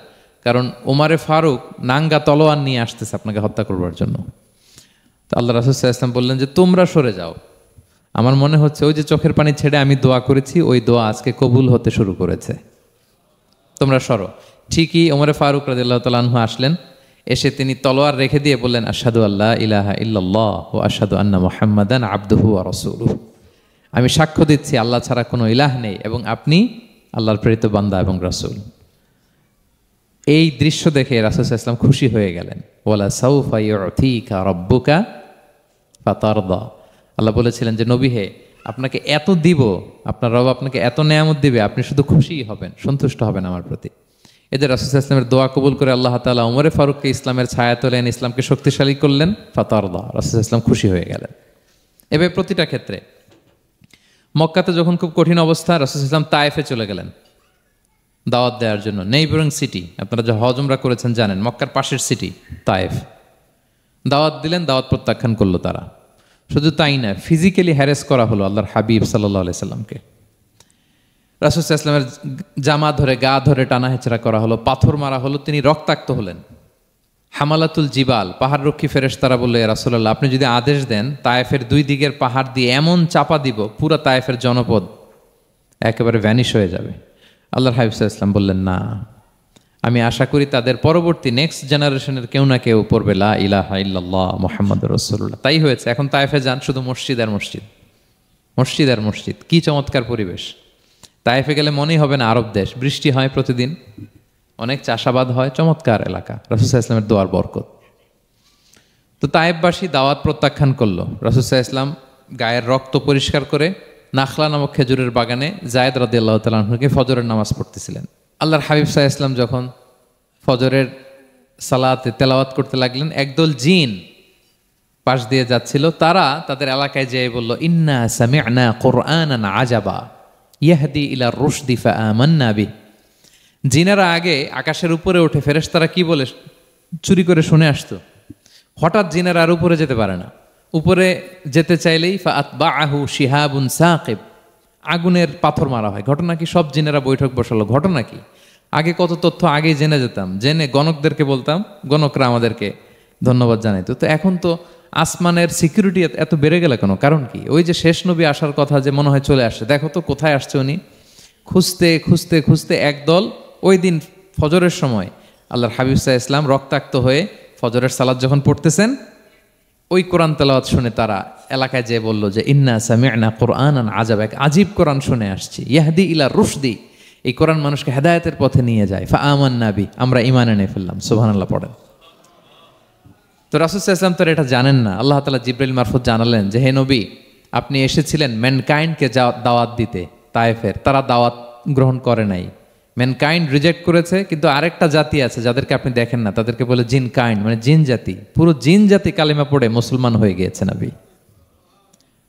কারণ ওমরে ফারুক নাঙ্গা তলোয়ার নিয়ে আসতেছে আপনাকে হত্যা করবার জন্য। তো আল্লাহ রাসূল সাল্লাল্লাহু আলাইহি ওয়াসাল্লাম বললেন যে তোমরা সরে যাও, আমার মনে হচ্ছে ওই যে চোখের পানি ছেড়ে আমি দোয়া করেছি, ওই দোয়া আজকে কবুল হতে শুরু করেছে, তোমরা সরো। ঠিকই ওমরে ফারুক রাদিয়াল্লাহু তাআলা আনহু আসলেন, এসে তিনি তলোয়ার রেখে দিয়ে বললেন, আশহাদু আল্লা ইলাহা ইল্লাল্লাহ ওয়া আশহাদু আন্না মুহাম্মাদান আবদুহু ওয়া রাসূলুহু। আমি সাক্ষ্য দিচ্ছি আল্লাহ ছাড়া কোনো ইলাহ নেই এবং আপনি আল্লাহর প্রেরিত বান্দা এবং রাসূল। এই দৃশ্য দেখে রাসূল সাল্লাল্লাহু আলাইহি ওয়াসাল্লাম খুশি হয়ে গেলেন। ওয়ালা সাউফা ইউতিকা রাব্বুকা ফাতারদা। আল্লাহ বলেছিলেন যে নবী হে, আপনাকে এত দিব, আপনার রব আপনাকে এত নেয়ামত দিবে, আপনি শুধু খুশিই হবেন, সন্তুষ্ট হবেন আমার প্রতি। এদের রাসূল সাল্লাল্লাহু আলাইহি ওয়াসাল্লামের দোয়া কবুল করে আল্লাহ তাআলা ওমরে ফারুককে ইসলামের ছায়াতলে এনে ইসলামকে শক্তিশালী করলেন। ফাতারদা, রাসূল সাল্লাল্লাহু আলাইহি ওয়াসাল্লাম খুশি হয়ে গেলেন। এভাবে প্রতিটা ক্ষেত্রে। মক্কাতে যখন খুব কঠিন অবস্থা, রাসূল সাল্লাল্লাহু আলাইহি ওয়াসাল্লাম তায়েফে চলে গেলেন দাওয়াত দেওয়ার জন্য। নেইবারিং সিটি, আপনারা যে হজ উমরা করেছেন জানেন, মক্কার পাশের সিটি তায়েফ। দাওয়াত দিলেন, দাওয়াত প্রত্যাখ্যান করলো তারা। শুধু তাই না, ফিজিক্যালি হ্যারেস করা হলো আল্লাহর হাবিব সাল্লাল্লাহু আলাইহি সাল্লামকে। রাসূল সাল্লাল্লাহু আলাইহি ওয়াসাল্লামের জামা ধরে, গা ধরে টানা হেঁচড়া করা হলো, পাথর মারা হলো, তিনি রক্তাক্ত হলেন। হামালাতুল জিবাল, পাহাড় রক্ষী ফেরেশতারা বলল, ইয়া রাসূলুল্লাহ, আপনি যদি আদেশ দেন তায়েফের দুই দিকের পাহাড় দিয়ে এমন চাপা দিব, পুরো তায়েফের জনপদ একেবারে ভ্যানিশ হয়ে যাবে। আল্লাহর হাবিব সাল্লাল্লাহু আলাইহি ওয়াসাল্লাম বললেন, না, আমি আশা করি তাদের পরবর্তী নেক্সট জেনারেশনের কেউ না কেউ পড়বে লা ইলাহা ইল্লাল্লাহ মুহাম্মাদুর রাসূলুল্লাহ। তাই হয়েছে। এখন তায়েফে যান, শুধু মসজিদ আর মসজিদ, মসজিদ আর মসজিদ। কি চমৎকার পরিবেশ! তায়েফে গেলে মনেই হবে না আরব দেশ। বৃষ্টি হয় প্রতিদিন, অনেক চাষাবাদ হয়, চমৎকার এলাকা। রাসূল সাল্লাল্লাহু আলাইহি ওয়াসাল্লামের দোয়ার বরকত। তো তায়েফবাসী দাওয়াত প্রত্যাখ্যান করলো। রাসূল সাল্লাল্লাহু আলাইহি ওয়াসাল্লাম গায়ের রক্ত পরিষ্কার করে নাখলা নামক খেজুরের বাগানে যায়েদ রাদিয়াল্লাহু তাআলা আনহুকে ফজরের নামাজ পড়তেছিলেন। আল্লাহর হাবিব সাল্লাল্লাহু আলাইহি ওয়াসাল্লাম যখন ফজরের সালাতে তেলাওয়াত করতে লাগলেন, একদল জিন পাশ দিয়ে যাচ্ছিল। তারা তাদের এলাকায় যেয়ে বলল, ইন্না সামি'না কুরআনান আজাবা ইয়াহদি ইলা রুশদি ফাআমান্না বিহি। জিনেরা আগে আকাশের উপরে উঠে ফেরেশতারা কি বলে চুরি করে শুনে আসতো। হঠাৎ জিনেরা আর উপরে যেতে পারে না। উপরে যেতে চাইলেই ফাআতবাআহু শিহাবুন সাকিব, আগুনের পাথর মারা হয়। ঘটনা কি? সব জিনেরা বৈঠক বসালো। ঘটনা কি? আগে কত তথ্য আগেই জেনে যেতাম, জেনে গণকদেরকে বলতাম, গণকরা আমাদেরকে ধন্যবাদ জানাইতো। তো এখন তো আসমানের সিকিউরিটি এত বেড়ে গেল কেন? কারণ কি? ওই যে শেষ নবী আসার কথা যে মনে হয় চলে আসছে, দেখো তো কোথায় আসছে উনি। খুঁজতে খুঁজতে খুঁজতে একদল ওই দিন ফজরের সময় আল্লাহর হাবিব সাল্লাল্লাহু আলাইহি ওয়াসাল্লাম রক্তাক্ত হয়ে ফজরের সালাত যখন পড়তেছেন, ওই কোরআন তেলাওয়াত শুনে তারা এলাকায় যে বলল যে ইন্না সামি'না কুরআনান আজাব, এক আজীব কোরআন শুনে আসছি, ইয়াহদি ইলা রুশদি, এই কোরআন মানুষকে হেদায়েতের পথে নিয়ে যায়, ফা আমান্না বি, আমরা ঈমান এনে ফেললাম। সুবহানাল্লাহ পড়েন। তো রাসূল সাল্লাল্লাহু আলাইহি ওয়াসাল্লাম তো এটা জানেন না। আল্লাহ তাআলা জিবরাইল মারফত জানালেন যে হে নবী, আপনি এসেছিলেন ম্যানকাইন্ডকে দাওয়াত দিতে তায়েফের, তারা দাওয়াত গ্রহণ করে নাই, ম্যানকাইন্ড রিজেক্ট করেছে। কিন্তু আরেকটা জাতি আছে যাদেরকে আপনি দেখেন না, তাদেরকে বলে জিন কাইন্ড, মানে জিন জাতি। পুরো জিন জাতি কালিমা পড়ে মুসলমান হয়ে গিয়েছে নবী।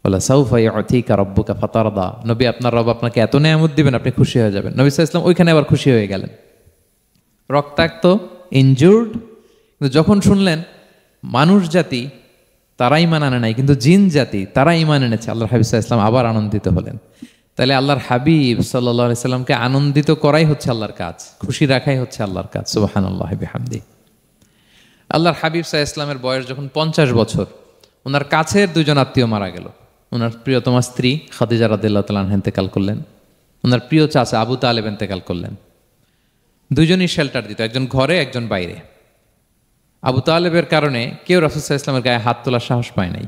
বলা সাউফা ইউতিকা রাব্বুকা ফাতারদা, নবী আপনার রব আপনাকে এত নেয়ামত দিবেন আপনি খুশি হয়ে যাবেন। নবী সাল্লাল্লাহু আলাইহি ওয়াসাল্লাম ওইখানে আবার খুশি হয়ে গেলেন, রক্তাক্ত, ইনজুর্ড। কিন্তু যখন শুনলেন মানুষ জাতি তারা ঈমান আনে নাই, কিন্তু জিন জাতি তারা ঈমান এনেছে, আল্লাহর হাবিব সাল্লাল্লাহু আলাইহি ওয়াসাল্লাম আবার আনন্দিত হলেন। তাহলে আল্লাহর হাবিব সাল্লাল্লাহু আলাইহি সাল্লামকে আনন্দিত করাই হচ্ছে আল্লাহর কাজ, খুশি রাখাই হচ্ছে আল্লাহর কাজ। সুবহানাল্লাহি বিহামদি। আল্লাহর হাবিব সাল্লাল্লাহু আলাইহি ওয়াসাল্লামের বয়স যখন 50 বছর, ওনার কাছের দুজন আত্মীয় মারা গেল। ওনার প্রিয়তমা স্ত্রী খাদিজা রাদিয়াল্লাহু তাআলা আনহা ইন্তেকাল করলেন, ওনার প্রিয় চাচা আবু তালেব ইন্তেকাল করলেন। দুজনই শেল্টার দিত, একজন ঘরে একজন বাইরে। আবু তালেবের কারণে কেউ রাসূল সাল্লাল্লাহু আলাইহি ওয়াসাল্লামের গায়ে হাত তোলার সাহস পায় নাই।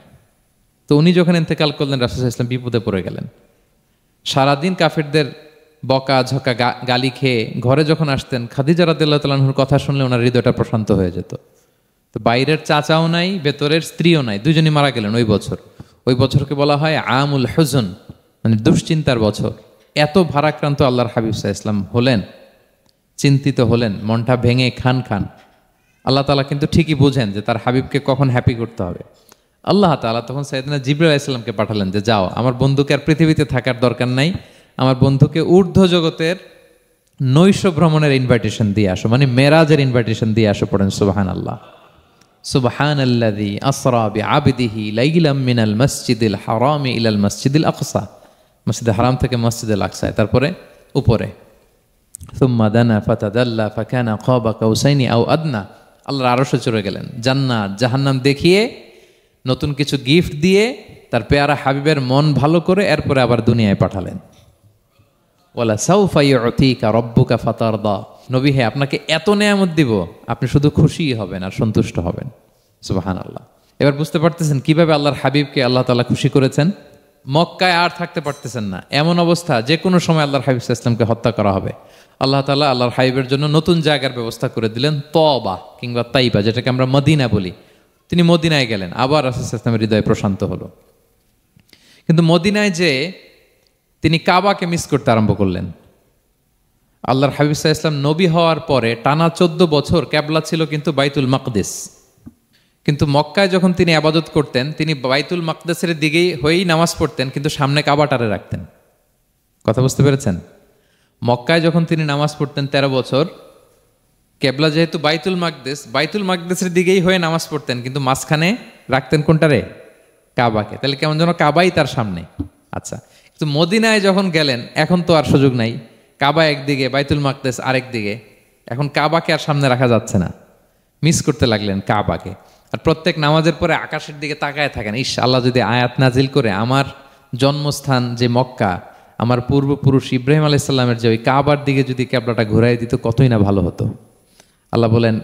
তো উনি যখন ইন্তেকাল করলেন, রাসূল সাল্লাল্লাহু আলাইহি ওয়াসাল্লাম বিপদে পড়ে গেলেন। সারাদিন কাফেরদের বকা ঝকা গালি খেয়ে ঘরে যখন আসতেন, খাদিজা রাদিয়াল্লাহু তাআলা আনহার কথা শুনলে ওনার হৃদয়টা প্রশান্ত হয়ে যেত। তো বাইরের চাচাও নাই, ভেতরের স্ত্রীও নাই, দুজনই মারা গেলেন ওই বছর। ওই বছরকে বলা হয় আমুল হুজন, মানে দুশ্চিন্তার বছর। এত ভারাক্রান্ত আল্লাহর হাবিব সাল্লাল্লাহু আলাইহি ওয়াসাল্লাম হলেন, চিন্তিত হলেন, মনটা ভেঙে খান খান। আল্লাহ তাআলা কিন্তু ঠিকই বোঝেন যে তার হাবিবকে কখন হ্যাপি করতে হবে। আল্লাহ তাআলা তখন সাইয়েদনা জিবরাইল আলাইহিস সালামকে পাঠালেন যে যাও, আমার বন্ধুকে আর পৃথিবীতে থাকার দরকার নাই, আমার বন্ধুকে ঊর্ধ্ব জগতের নৈশ ভ্রমণের ইনভাইটেশন দিয়ে আসো, মানে মেরাজের ইনভাইটেশন দিয়ে আসো। পড়েন সুবহানাল্লাহ। সুবহানাল্লাযী আসরা বিআবদিহি লাইলাম মিনাল মাসজিদিল হারামি ইলাল মাসজিদিল আকসা, মসজিদে হারাম থেকে মসজিদুল আকসায়, তারপরে উপরে সুম্মা দানা ফাতাদাল্লা ফাকানা কাবা কাউসাইনি আও আদনা। আল্লাহর আরশে চড়ে গেলেন, জান্নাত জাহান্নাম দেখিয়ে, নতুন কিছু গিফট দিয়ে, তার পেয়ারা হাবিবের মন ভালো করে এরপরে আবার দুনিয়ায় পাঠালেন। ওয়ালা সাউফা ইউতিকা রাব্বুকা ফাতারদা, নবী হে আপনাকে এত নেয়ামত দিব আপনি শুধু খুশি হবেন আর সন্তুষ্ট হবেন। সুবহানাল্লাহ। এবার বুঝতে পারতেছেন কিভাবে আল্লাহর হাবিবকে আল্লাহ তাআলা খুশি করেছেন। মক্কায় আর থাকতে পারতেছেন না, এমন অবস্থা যে কোনো সময় আল্লাহর হাবিব সাল্লাল্লাহু আলাইহি ওয়াসাল্লামকে হত্যা করা হবে। আল্লাহ তাআলা আল্লাহর হাবিবের জন্য নতুন জায়গার ব্যবস্থা করে দিলেন, তওবা কিংবা তাইবা, যেটাকে আমরা মদিনা বলি। তিনি মদিনায় গেলেন, আবার রাসূল সাল্লাল্লাহু আলাইহি ওয়াসাল্লামের হৃদয় প্রশান্ত হলো। কিন্তু মদিনায় যে তিনি কাবাকে মিস করতে আরম্ভ করলেন। আল্লাহর হাবিব সাল্লাল্লাহু আলাইহি ওয়াসাল্লাম নবী হওয়ার পরে টানা 14 বছর কিবলা ছিল কিন্তু বাইতুল মাকদিস। কিন্তু মক্কায় যখন তিনি ইবাদত করতেন, তিনি বাইতুল মাকদিসের দিকেই হয়েই নামাজ পড়তেন, কিন্তু সামনে কাবাটারে রাখতেন। কথা বুঝতে পেরেছেন? মক্কায় যখন তিনি নামাজ পড়তেন 13 বছর, কেবলা যেহেতু বাইতুল মাকদিস, বাইতুল মাকদিসের দিকেই হয়ে নামাজ পড়তেন, কিন্তু মাঝখানে রাখতেন কোনটারে? কাবাকে। তাহলে কেমন যেন কাবাই তার সামনে। আচ্ছা, কিন্তু মদিনায় যখন গেলেন এখন তো আর সুযোগ নাই, কাবা একদিকে, বাইতুল মাকদিস আরেক দিকে, এখন কাবাকে আর সামনে রাখা যাচ্ছে না, মিস করতে লাগলেন কাবাকে। আর প্রত্যেক নামাজের পরে আকাশের দিকে তাকায় থাকেন, ইস আল্লাহ যদি আয়াত নাজিল করে আমার জন্মস্থান যে মক্কা, আমার পূর্বপুরুষ ইব্রাহিম আলাইহিস সালামের যে ওই কাবার দিকে যদি ক্যাবলাটা ঘুরাই দিত কতই না ভালো হতো। আল্লাহ বলেন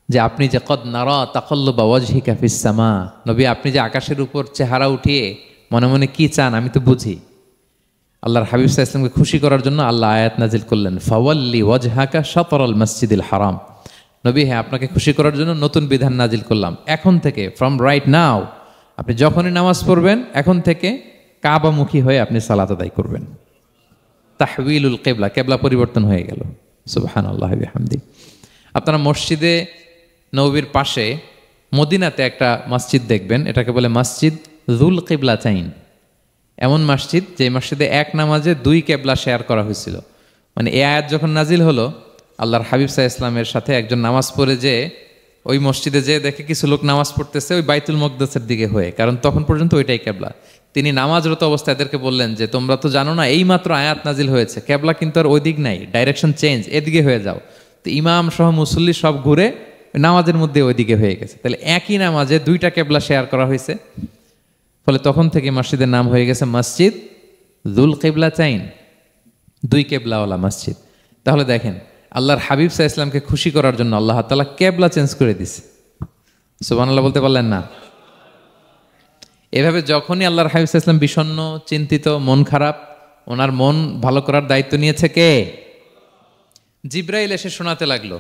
যে আপনি যে কদ নারা তাকাল্লুবা ওয়াজহিকা ফিস সামা, নবী আপনি যে আকাশের উপর চেহারা উঠিয়ে মনে মনে কি চান আমি তো বুঝি। আল্লাহর হাবিব সাল্লাল্লাহু আলাইহি ওয়াসাল্লামকে খুশি করার জন্য আল্লাহ আয়াত নাজিল করলেন, ফাওয়াল্লি ওয়াজহাকা শাতরাল মাসজিদিল হারাম। নবী হ্যাঁ, আপনাকে খুশি করার জন্য নতুন বিধান নাজিল করলাম, এখন থেকে ফ্রম রাইট নাও আপনি যখনই নামাজ পড়বেন এখন থেকে কাবামুখী হয়ে আপনি সালাত আদায় করবেন। তাহউইলুল কিবলা, কিবলা পরিবর্তন হয়ে গেল। সুবহানাল্লাহ বিহামদি। আপনারা মসজিদে নববীর পাশে মদিনাতে একটা মসজিদ দেখবেন, এটাকে বলে মসজিদ যুল কিবলাতাইন। এমন মসজিদ যে মসজিদে এক নামাজে 2 কিবলা শেয়ার করা হয়েছিল। মানে এই আয়াত যখন নাজিল হলো, আল্লাহর হাবিব সাল্লাল্লাহু আলাইহি ওয়াসাল্লামের সাথে একজন নামাজ পড়ে যে ওই মসজিদে যে দেখে কিছু লোক নামাজ পড়তেছে ওই বাইতুল মাকদিসের দিকে হয়ে, কারণ তখন পর্যন্ত ওইটাই কিবলা। তিনি নামাজরত অবস্থায় এদেরকে বললেন যে তোমরা তো জানো না এইমাত্র আয়াত নাজিল হয়েছে, কিবলা কিন্তু আর ওই দিক নাই, ডাইরেকশন চেঞ্জ, এদিকে হয়ে যাও। তো ইমাম সহ মুসল্লি সব ঘুরে নামাজের মধ্যে ওইদিকে হয়ে গেছে। তাহলে একই নামাজে 2টা কিবলা শেয়ার করা হয়েছে, ফলে তখন থেকে মসজিদের নাম হয়ে গেছে মসজিদ যুল কিবলাতাইন, 2 কিবলাওয়ালা মসজিদ। তাহলে দেখেন আল্লাহর হাবিব সাল্লাল্লাহু আলাইহি ওয়াসাল্লামকে খুশি করার জন্য আল্লাহ তাআলা কিবলা চেঞ্জ করে দিছে। সুবহানাল্লাহ বলতে পারলেন না? এভাবে যখনই আল্লাহর হাবিব সাল্লাল্লাহু আলাইহি ওয়াসাল্লাম বিষণ্ণ, চিন্তিত, মন খারাপ, ওনার মন ভালো করার দায়িত্ব নিয়েছে কে? জিব্রাইল এসে শোনাতে লাগলো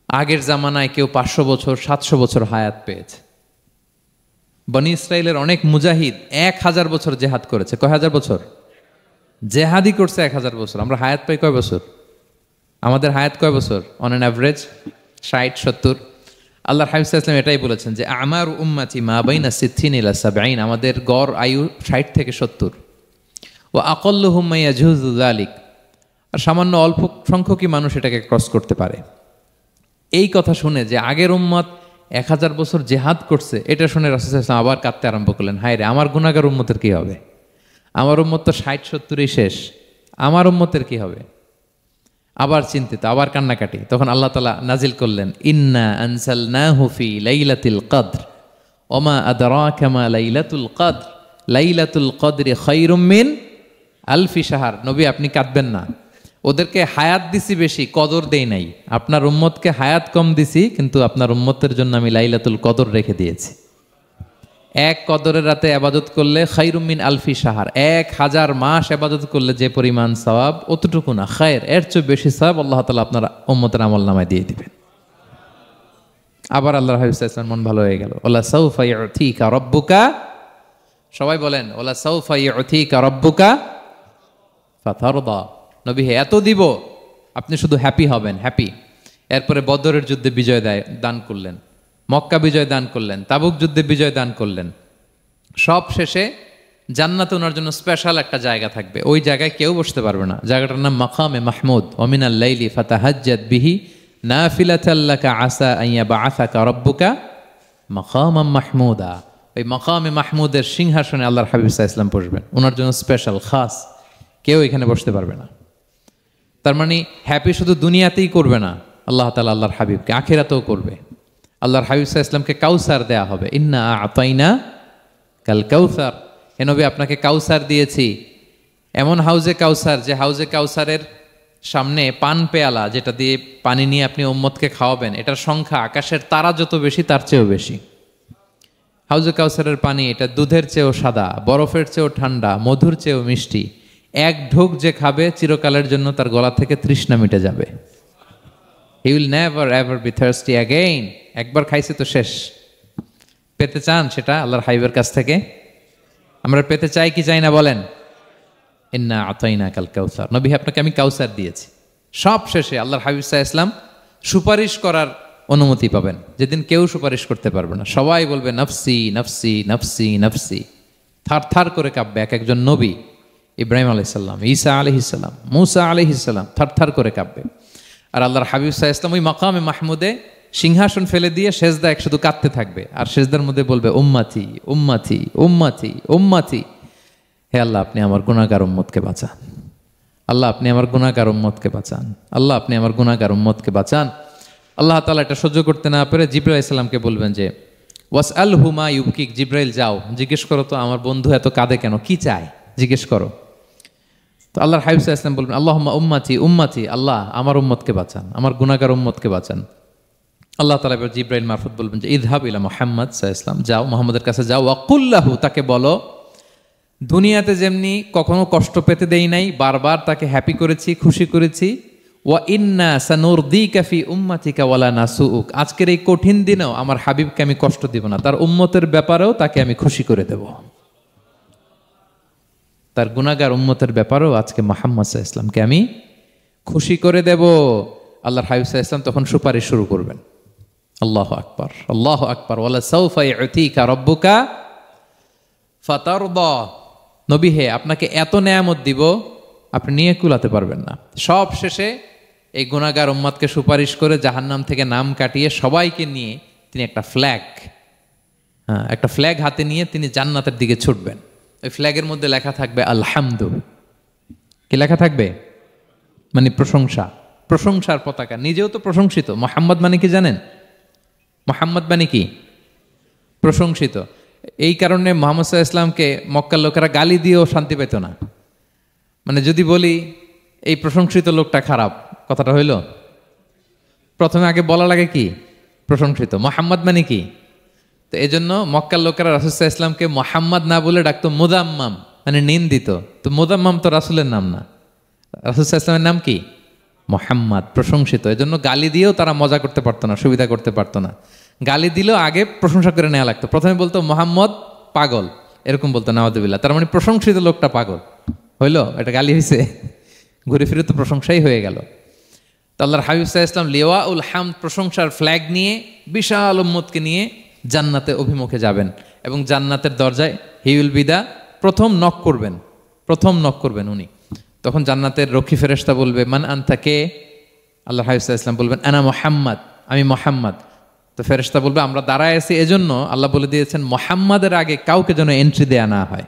আগের জামানায় কেউ 500 বছর 700 বছর হায়াত পেয়েছে। বনি ইসরায়েলের অনেক মুজাহিদ 1000 বছর জেহাদ করেছে। কয় হাজার বছর? জেহাদি করছে 1000 বছর। আমরা হায়াত পাই কয় বছর? আমাদের হায়াত কয় বছর অন অ্যান অ্যাভারেজ? 60-70। আল্লাহর হাবিব সাল্লাল্লাহু আলাইহি ওয়াসাল্লাম এটাই বলেছেন যে আমার উম্মতি মা বাইনা 60 ইলা 70, আমাদের গড় আয়ু 60 থেকে 70। ও আকল্লুহুম মা ইয়াজুযু যালিক, আর সামান্য অল্প সংখ্যকই মানুষ এটাকে ক্রস করতে পারে। এই কথা শুনে যে আগের উম্মত 1000 বছর জেহাদ করছে, এটা শুনে রাসূল সাল্লাল্লাহু আলাইহি ওয়াসাল্লাম আবার কাঁদতে আরম্ভ করলেন, হায় রে আমার গুনাহগার উম্মতের কি হবে? আমার উম্মত তো 60-70ই শেষ, আমার উম্মতের কি হবে? আবার চিন্তিত, আবার কান্নাকাটি। তখন আল্লাহ তাআলা নাজিল করলেন, ইন্না আনসালনাহু ফি লাইলাতিল কদর ওমা আদরাকা মা লাইলাতুল কদর লাইলাতুল কদরি খায়রুম মিন আলফি শাহর। নবী আপনি কাঁদবেন না, ওদেরকে হায়াত দিছি বেশি, কদর দেই নাই। আপনার উম্মতকে হায়াত কম দিছি, কিন্তু আপনার উম্মতের জন্য আমি লাইলাতুল কদর রেখে দিয়েছি। এক কদরের রাতে আবাদত করলে খায়রুম মিন আলফি শাহর, 1000 মাস আবাদত করলে যে পরিমাণ সওয়াব, অতটুকু না, খায়ের এর চেয়ে বেশি সওয়াব আল্লাহ তাআলা আপনার উম্মতের আমলনামায় দিয়ে দিবেন। আবার আল্লাহর হাবিব সাল্লাল্লাহু আলাইহি ওয়াসাল্লাম মন ভালো হয়ে গেল। ওয়ালা সাউফা ইউতিকা রাব্বুকা, সবাই বলেন ওয়ালা সাউফা ইউতিকা রাব্বুকা ফাতারদা। নবী হে এত দিব, আপনি শুধু হ্যাপি হবেন, হ্যাপি। এরপরে বদরের যুদ্ধে বিজয় দান করলেন, মক্কা বিজয় দান করলেন, তাবুক যুদ্ধে বিজয় দান করলেন। সব শেষে জান্নাতে ওনার জন্য স্পেশাল একটা জায়গা থাকবে, ওই জায়গায় কেউ বসতে পারবে না। জায়গাটার নাম মাকামে মাহমুদ। ওমিনাল লাইলি ফাতাহাজ্জাদ বিহি নাফিলাতাল লাকা আসা আন ইয়াবআসাকা রাব্বুকা মাকামাম মাহমুদা। ওই মাকামে মাহমুদের সিংহাসনে আল্লাহর হাবিব সাল্লাল্লাহু আলাইহি ওয়াসাল্লাম বসবেন, ওনার জন্য স্পেশাল, খাস, কেউ এখানে বসতে পারবে না। তার মানে হ্যাপি শুধু দুনিয়াতেই করবে না আল্লাহ তাআলা, আল্লাহর হাবিবকে আখিরাতেও করবে। আল্লাহর হাবিব সাল্লাল্লাহু আলাইহি ওয়াসাল্লামকে কাউসার দেয়া হবে, ইন্না আতাইনা কাল কাউসার। হে নবী আপনাকে কাউসার দিয়েছি, এমন হাউজে কাউসার যে হাউজে কাউসারের সামনে পান পেয়ালা, যেটা দিয়ে পানি নিয়ে আপনি উম্মতকে খাওয়াবেন, এটার সংখ্যা আকাশের তারা যত বেশি তার চেয়েও বেশি। হাউজে কাউসারের পানি এটা দুধের চেয়েও সাদা, বরফের চেয়েও ঠান্ডা, মধুর চেয়েও মিষ্টি। এক ঢোক যে খাবে চিরকালের জন্য তার গলা থেকে তৃষ্ণা মিটে যাবে। He will never ever be thirsty again. একবার খাইছে তো শেষ। পেতে চান সেটা আল্লাহর হাবিবের কাছ থেকে? আমরা পেতে চাই কি চাই না বলেন? ইন্না আতাইনা কাল কাউসার। নবী আপনাকে আমি কাউসার দিয়েছি। সব শেষে আল্লাহর হাবিব সাল্লাল্লাহু আলাইহি ওয়াসাল্লাম সুপারিশ করার অনুমতি পাবেন, যেদিন কেউ সুপারিশ করতে পারবে না। সবাই বলবে নফসি নফসি নফসি নফসি, থার থার করে কাঁপবে। এক একজন নবী, ইব্রাহিম আলাইহিস সালাম, ঈসা আলাইহিস সালাম, মূসা আলাইহিস সালাম, থার থার করে কাঁপবে। আর আল্লাহর হাবিব সাল্লাল্লাহু আলাইহি ওয়াসাল্লাম ওই মাকামে মাহমুদে সিংহাসন ফেলে দিয়ে সেজদায় শুধু কাঁদতে থাকবে, আর সেজদার মধ্যে বলবে উম্মতি উম্মতি উম্মতি উম্মতি। হে আল্লাহ আপনি আমার গুনাহগার উম্মতকে বাঁচান, আল্লাহ আপনি আমার গুনাহগার উম্মতকে বাঁচান, আল্লাহ আপনি আমার গুনাহগার উম্মতকে বাঁচান। আল্লাহ তাআলা এটা সহ্য করতে না পেরে জিবরাইল আলাইহিস সালামকে বলবেন যে ওয়াসআলহু মা ইউবকিক, জিবরাইল যাও জিজ্ঞেস করো তো আমার বন্ধু এত কাঁদে কেন, কি চায় জিজ্ঞেস করো। তো আল্লাহর হাবিব সাল্লাল্লাহু আলাইহি ওয়াসাল্লাম বলবেন আল্লাহুম্মা উম্মতি উম্মতি, আল্লাহ আমার উম্মতকে বাঁচান, আমার গুনাহগার উম্মতকে বাঁচান। আল্লাহ তাআলা এবার জিবরাইল মারফত বলবেন যে ইযহাব ইলা মুহাম্মদ সাল্লাল্লাহু আলাইহি ওয়াসাল্লাম, যাও মুহাম্মদের কাছে যাও, ওয়াকুল লাহু, তাকে বলো দুনিয়াতে যেমনি কখনো কষ্ট পেতে দেই নাই, বারবার তাকে হ্যাপি করেছি, খুশি করেছি। ওয়া ইন্না সানুরদিকা ফি উম্মাতিকা ওয়ালা নাসুউক, আজকের এই কঠিন দিনেও আমার হাবিবকে আমি কষ্ট দিব না, তার উম্মতের ব্যাপারেও তাকে আমি খুশি করে দেব, তার গুনাহগার উম্মতের ব্যাপারেও আজকে মুহাম্মদ সাল্লাল্লাহু আলাইহি ওয়াসাল্লামকে আমি খুশি করে দেব। আল্লাহর হাবিব সাল্লাল্লাহু আলাইহি ওয়াসাল্লাম তখন সুপারিশ শুরু করবেন। আল্লাহু আকবার, আল্লাহু আকবার। ওয়ালা সাউফা ইউতিকা রাব্বুকা ফাতারদা। নবী হে আপনাকে এত নেয়ামত দিব আপনি নিয়ে কুলাতে পারবেন না। সব শেষে এই গুনাহগার উম্মতকে সুপারিশ করে জাহান্নাম থেকে নাম কাটিয়ে সবাইকে নিয়ে তিনি একটা ফ্ল্যাগ হাতে নিয়ে তিনি জান্নাতের দিকে ছুটবেন। ওই ফ্ল্যাগের মধ্যে লেখা থাকবে আলহামদু। কি লেখা থাকবে? মানে প্রশংসা, প্রশংসার পতাকা। নিজেও তো প্রশংসিত। মুহাম্মদ মানে কি জানেন? মুহাম্মদ মানে কি? প্রশংসিত। এই কারণে মুহাম্মদ সাল্লাল্লাহু আলাইহি ওয়াসাল্লামকে মক্কার লোকেরা গালি দিয়েও শান্তি পেত না। মানে যদি বলি এই প্রশংসিত লোকটা খারাপ, কথাটা হইল? প্রথমে আগে বলা লাগে কি? প্রশংসিত। মুহাম্মদ মানে কি? তো এই জন্য মক্কার লোকেরা রাসূল সাল্লাল্লাহু আলাইহি ওয়াসাল্লামকে মুহাম্মদ না বলে ডাকতো মুদাম্মাম, মানে নিন্দিত। তো মুদাম্মাম তো রাসূলের নাম না, রাসূল সাল্লাল্লাহু আলাইহি ওয়াসাল্লামের নাম কি? মুহাম্মদ, প্রশংসিত। এই জন্য গালি দিয়েও তারা মজা করতে পারতো না, সুবিধা করতে পারতো না। গালি দিলেও আগে প্রশংসা করে নেওয়া লাগতো। প্রথমে বলতো মুহাম্মদ পাগল, এরকম বলতো নাউযুবিল্লাহ, তার মানে প্রশংসিত লোকটা পাগল হইলো, এটা গালি হয়েছে? ঘুরে ফিরে তো প্রশংসাই হয়ে গেল। তো আল্লাহর হাবিব সাল্লাল্লাহু আলাইহি ওয়াসাল্লাম লিওয়াউল হামদ, প্রশংসার ফ্ল্যাগ নিয়ে বিশাল উম্মতকে নিয়ে জান্নাতে অভিমুখে যাবেন এবং জান্নাতের দরজায় হি উইল বি দা প্রথম নক করবেন উনি। তখন জান্নাতের রক্ষী ফেরেশতা বলবে মান আনতা, কে? আল্লাহর হাবিব সাল্লাল্লাহু আলাইহি ওয়াসাল্লাম বলবেন আনা মুহাম্মদ, আমি মুহাম্মদ। তো ফেরেশতা বলবে আমরা দাঁড়ায় আছি এজন্য আল্লাহ বলে দিয়েছেন মুহাম্মাদের আগে কাউকে যেন এন্ট্রি দেয়া না হয়।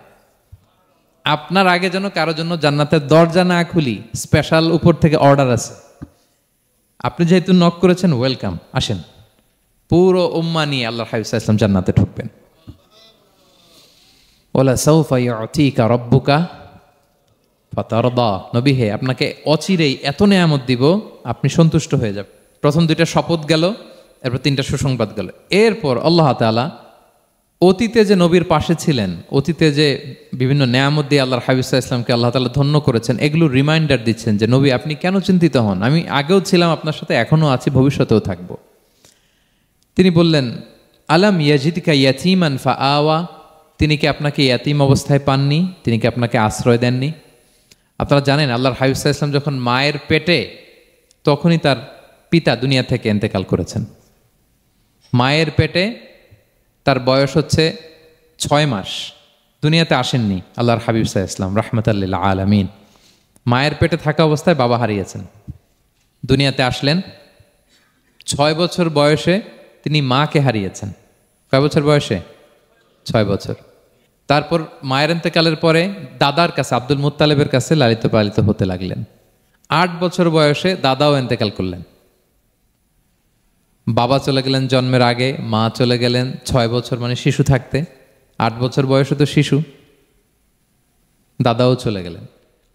আপনার আগে যেন কারো জন্য জান্নাতের দরজা না খুলি, স্পেশাল উপর থেকে অর্ডার আছে। আপনি যেহেতু নক করেছেন, ওয়েলকাম, আসেন। পুরো উম্মাহ নিয়ে আল্লাহর হাবিব সাল্লাল্লাহু আলাইহি ওয়াসাল্লাম জান্নাতে ঢুকবেন। ওয়ালা সাউফা ইউতিকা রাব্বুকা ফাতারদা, নবী হে আপনাকে অচিরেই এত নেয়ামত দিব আপনি সন্তুষ্ট হয়ে যাবেন। প্রথম দুইটা শপথ গেল, এরপর তিনটা সুসংবাদ গেল। এরপর আল্লাহ তাআলা অতীতে যে নবীর পাশে ছিলেন, অতীতে যে বিভিন্ন নেয়ামত দিয়ে আল্লাহর হাবিব সাল্লাল্লাহু আলাইহি ওয়াসাল্লামকে আল্লাহ তাআলা ধন্য করেছেন, এগুলো রিমাইন্ডার দিচ্ছেন যে নবী আপনি কেন চিন্তিত হন, আমি আগেও ছিলাম আপনার সাথে, এখনো আছি, ভবিষ্যতেও থাকবো। তিনি বললেন আলাম ইয়াজিদকা ইয়াতীমান ফাআওয়া, তিনি কি আপনাকে ইয়াতীম অবস্থায় পাননি, তিনি কি আপনাকে আশ্রয় দেননি? আপনারা জানেন আল্লাহর হাবিব সাল্লাল্লাহু আলাইহি ওয়াসাল্লাম যখন মায়ের পেটে, তখনই তার পিতা দুনিয়া থেকে ইন্তেকাল করেছেন। মায়ের পেটে তার বয়স হচ্ছে 6 মাস, দুনিয়াতে আসেননি আল্লাহর হাবিব সাল্লাল্লাহু আলাইহি ওয়াসাল্লাম রাহমাতাল লিল আলামিন। মায়ের পেটে থাকা অবস্থায় বাবা হারিয়েছেন, দুনিয়াতে আসলেন 6 বছর বয়সে, তিনি মাকে হারিয়েছেন। কয় বছর বয়সে? 6 বছর। তারপর মায়ের ইন্তেকালের পরে দাদার কাছে, আব্দুল মুত্তালিবের কাছে লালিত পালিত হতে লাগলেন। 8 বছর বয়সে দাদাও ইন্তেকাল করলেন। বাবা চলে গেলেন জন্মের আগে, মা চলে গেলেন 6 বছর, মানে শিশু থাকতে। 8 বছর বয়সে তো শিশু, দাদাও চলে গেলেন।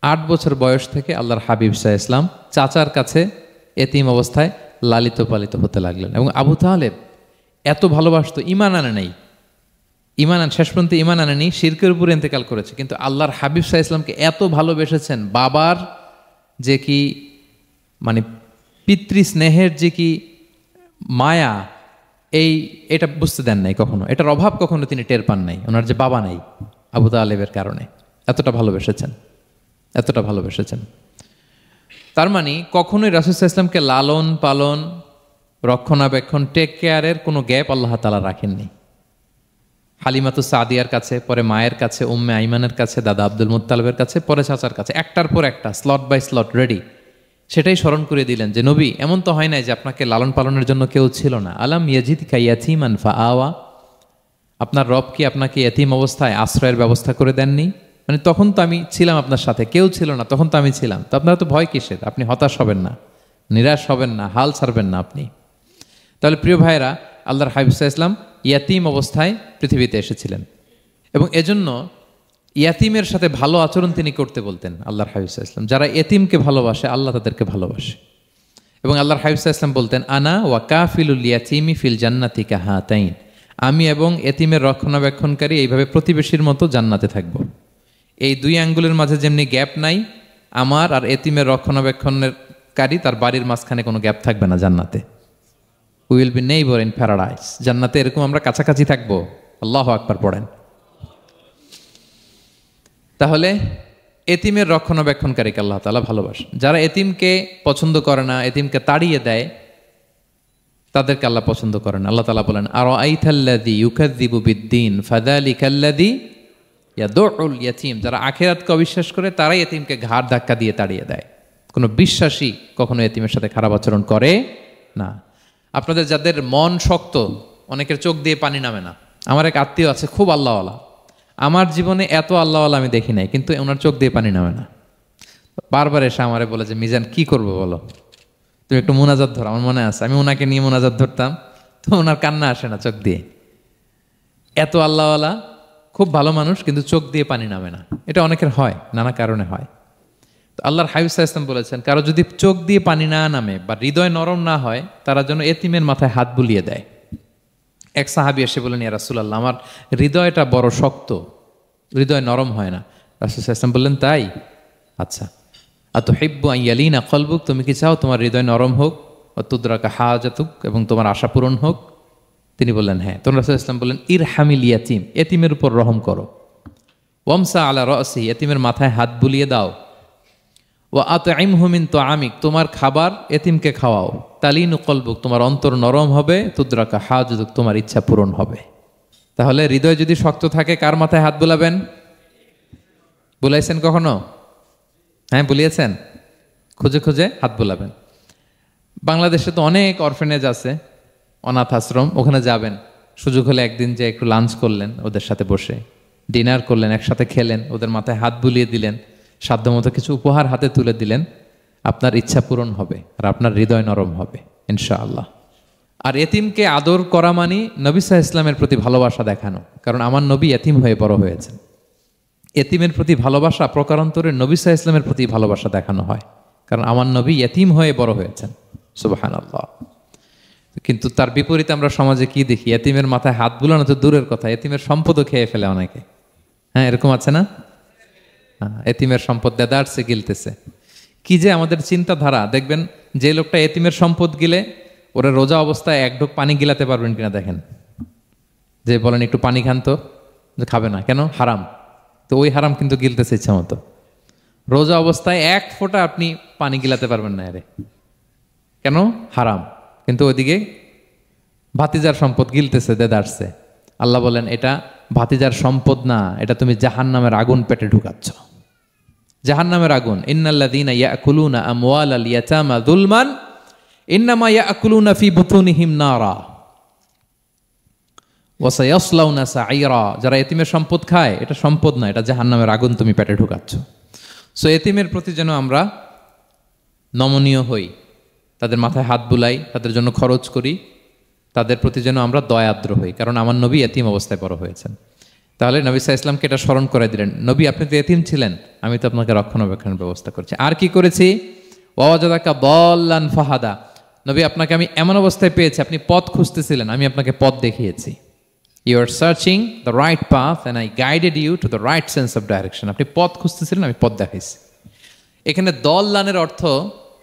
8 বছর বয়স থেকে আল্লাহর হাবিব সাল্লাল্লাহু আলাইহি ওয়াসাল্লাম চাচার কাছে এতিম অবস্থায় লালিত পালিত হতে লাগলেন। এবং আবু তালেব এত ভালোবাসতো, ইমান আনে নাই, শেষ পর্যন্ত ইমান আনেনি, শিরকের উপরে ইন্তেকাল করেছে, কিন্তু আল্লাহর হাবিব সাল্লাল্লাহু আলাইহি ওয়াসাল্লামকে এত ভালোবেসেছেন। বাবার যে কি মানে পিতৃ স্নেহের যে কি মায়া, এটা বুঝতে দেন নাই কখনো, এটার অভাব কখনো তিনি টের পান নাই। ওনার যে বাবা নাই, আবু তালেবের কারণে এতটা ভালোবেসেছেন। তার মানে কখনোই রাসূল সাল্লাল্লাহু আলাইহি ওয়াসাল্লামকে লালন পালন, রক্ষণাবেক্ষণ, টেক কেয়ারের কোনো গ্যাপ আল্লাহ তাআলা রাখেননি। হালিমাতু সাদিয়ার কাছে, পরে মায়ের কাছে, উম্মে আইমানের কাছে, দাদা আব্দুল মুত্তালিবের কাছে, পরে চাচার কাছে, একটার পর একটা, স্লট বাই স্লট রেডি। সেটাই স্মরণ করে দিলেন যে নবী এমন তো হয় নাই যে আপনাকে লালন পালনের জন্য কেউ ছিল না। আলাম ইয়াজিদকা ইয়াতীমান ফাআওয়া, আপনার রব কি আপনাকে ইয়াতীম অবস্থায় আশ্রয়ের ব্যবস্থা করে দেননি? মানে তখন তো আমি ছিলাম আপনার সাথে, কেউ ছিল না, তখন তো আমি ছিলাম। তো আপনারা তো ভয় কিসের? আপনি হতাশ হবেন না, নিরাশ হবেন না, হাল ছাড়বেন না আপনি। তাহলে প্রিয় ভাইরা, আল্লাহর হাবিব সাল্লাল্লাহু আলাইহি ওয়াসাল্লাম ইয়াতীম অবস্থায় পৃথিবীতে এসেছিলেন এবং এজন্য ইয়াতীমের সাথে ভালো আচরণ তিনি করতে বলতেন আল্লাহর হাবিব সাল্লাল্লাহু আলাইহি ওয়াসাল্লাম। যারা এতিমকে ভালোবাসে আল্লাহ তাদেরকে ভালোবাসে। এবং আল্লাহর হাবিব সাল্লাল্লাহু আলাইহি ওয়াসাল্লাম বলতেন আনা ওয়া কাফিলুল ইয়াতীমি ফিল জান্নাতি কাহাতাইন, আমি এবং এতিমের রক্ষণাবেক্ষণকারী এইভাবে প্রতিবেশীর মতো জান্নাতে থাকব। এই 2 আঙ্গুলের মাঝে যেমনি গ্যাপ নাই, আমার আর এতিমের রক্ষণাবেক্ষণকারী তার বাড়ির মাঝখানে কোনো গ্যাপ থাকবে না জান্নাতে। We will be neighbour in paradise, জান্নাতে এরকম আমরা কাছাকাছি থাকবো। আল্লাহু আকবার পড়েন। তাহলে এতিমের রক্ষণাবেক্ষণকারীকে আল্লাহ তাআলা ভালোবাসেন। যারা এতিমকে পছন্দ করে না, এতিমকে তাড়িয়ে দেয়, তাদেরকে আল্লাহ পছন্দ করেন। আল্লাহ তাআলা বলেন আরাআইতাল্লাযী ইউকাযযিবু বিদ্দীন ফাযালিকাল্লাযী ইয়াদুউল ইয়াতীম, যারা আখিরাতকে অবিশ্বাস করে তারাই এতিমকে ঘাড় ধাক্কা দিয়ে তাড়িয়ে দেয়। কোনো বিশ্বাসী কখনো এতিমের সাথে খারাপ আচরণ করে না। আপনাদের যাদের মন শক্ত, অনেকের চোখ দিয়ে পানি নামে না। আমার এক আত্মীয় আছে খুব আল্লাহওয়ালা, আমার জীবনে এত আল্লাহওয়ালা আমি দেখি নাই, কিন্তু ওনার চোখ দিয়ে পানি নামে না। বারবার এসে আমারে বলে যে মিজান কি করবো বলো, তুমি একটু মোনাজাত ধরো। আমার মনে আছে আমি ওনাকে নিয়ে মোনাজাত ধরতাম, তো ওনার কান্না আসে না চোখ দিয়ে। এত আল্লাহওয়ালা, খুব ভালো মানুষ, কিন্তু চোখ দিয়ে পানি নামে না। এটা অনেকের হয়, নানা কারণে হয়। তো আল্লাহর হাবিব সাল্লাল্লাহু আলাইহি ওয়াসাল্লাম বলেছেন কারো যদি চোখ দিয়ে পানি না নামে বা হৃদয় নরম না হয়, তারা যেন এতিমের মাথায় হাত বুলিয়ে দেয়। এক সাহাবী এসে বললেন, ইয়া রাসূলুল্লাহ, আমার হৃদয়টা বড় শক্ত, হৃদয় নরম হয় না। রাসূল সাল্লাল্লাহু আলাইহি ওয়াসাল্লাম বললেন, তাই? আচ্ছা, আতুহিব্বু আন ইয়ালিনা কলবুক, তুমি কি চাও তোমার হৃদয় নরম হোক, ওয়া তুদরাকা হাজাতুক, এবং তোমার আশা পূরণ হোক? তিনি বললেন, হ্যাঁ। তখন রাসূল সাল্লাল্লাহু আলাইহি ওয়াসাল্লাম বললেন, ইরহামিল ইয়াতীম, এতিমের উপর রহম করো। ওয়ামসা আলা রাসি, এতিমের মাথায় হাত বুলিয়ে দাও। ওয়া আতইমহু মিন তুআমিক, তোমার খাবার এতিমকে খাওয়াও। তালিনু কলবুক, তোমার অন্তর নরম হবে। তুদরাকা হাজাতুক, তোমার ইচ্ছা পূরণ হবে। তাহলে হৃদয় যদি শক্ত থাকে, কার মাথায় হাত বুলাবেন? বুলাইছেন কখনো? হ্যাঁ, বুলিয়েছেন? খুঁজে খুঁজে হাত বুলাবেন। বাংলাদেশে তো অনেক অরফেনেজ আছে, অনাথ আশ্রম, ওখানে যাবেন। সুযোগ হলে একদিন যে একটু লাঞ্চ করলেন ওদের সাথে বসে, ডিনার করলেন, একসাথে খেলেন, ওদের মাথায় হাত বুলিয়ে দিলেন, সাধ্যমতো কিছু উপহার হাতে তুলে দিলেন, আপনার ইচ্ছা পূরণ হবে আর আপনার হৃদয় নরম হবে ইনশাআল্লাহ। আর এতিমকে আদর করা মানে নবী সাল্লাল্লাহু আলাইহি ওয়াসাল্লামের প্রতি ভালোবাসা দেখানো, কারণ আমার নবী এতিম হয়ে বড় হয়েছেন। এতিমের প্রতি ভালোবাসা প্রকারান্তরে নবী সাল্লাল্লাহু আলাইহি ওয়াসাল্লামের প্রতি ভালোবাসা দেখানো হয়, কারণ আমার নবী এতিম হয়ে বড় হয়েছেন। সুবহানাল্লাহ। কিন্তু তার বিপরীতে আমরা সমাজে কি দেখি? এতিমের মাথায় হাত বুলানো তো দূরের কথা, এতিমের সম্পদও খেয়ে ফেলে অনেকে। হ্যাঁ, এরকম আছে না? এতিমের সম্পদ দেদারসে গিলতেছে। কি যে আমাদের চিন্তাধারা! দেখবেন যে লোকটা এতিমের সম্পদ গিলে, ওরা রোজা অবস্থায় এক ঢোক পানি গিলাতে পারবেন কিনা দেখেন। যে বলেন একটু পানি খান তো, যে খাবে না, কেন? হারাম। তো ওই হারাম কিন্তু গিলতেছে ইচ্ছা মতো। রোজা অবস্থায় এক ফোঁটা আপনি পানি গিলাতে পারবেন না, এরে কেন? হারাম। কিন্তু ওইদিকে ভাতিজার সম্পদ গিলতেছে দেদারসে। আল্লাহ বলেন, এটা ভাতিজার সম্পদ না, এটা তুমি জাহান্নামের আগুন পেটে ঢুকাচ্ছ। জাহান্নামের আগুন। ইন্নাল্লাযীনা ইয়াকুলুনা আমওয়ালাল ইয়াতামা যুলমান ইন্নামা ইয়াকুলুনা ফি বুতুনিহিম নারা ওয়া সায়াসলাউনা সাঈরা। যারা এতিমের সম্পদ খায়, এটা সম্পদ না, এটা জাহান্নামের আগুন তুমি পেটে ঢুকাচ্ছ। সো এতিমের প্রতি যেন আমরা নমনীয় হই, তাদের মাথায় হাত বুলাই, তাদের জন্য খরচ করি, তাদের প্রতি যেন আমরা দয়াদ্র হই, কারণ আমার নবী এতিম অবস্থায় বড় হয়েছেন। তাহলে নবী সাল্লাল্লাহু আলাইহি ওয়াসাল্লামকে এটা স্মরণ করে দিলেন, নবী আপনি তো এতিম ছিলেন, আমি তো আপনাকে রক্ষণাবেক্ষণের ব্যবস্থা করছি। আর কি করেছি? ওয়াজাদাকা দাল্লান ফাহাদা, নবী আপনাকে আমি এমন অবস্থায় পেয়েছি, আপনি পথ খুঁজতেছিলেন, আমি আপনাকে পথ দেখিয়েছি। You are searching the right path and I guided you to the right sense of direction. আপনি পথ খুঁজতেছিলেন, আমি পথ দেখাইছি। এখানে দল্লানের অর্থ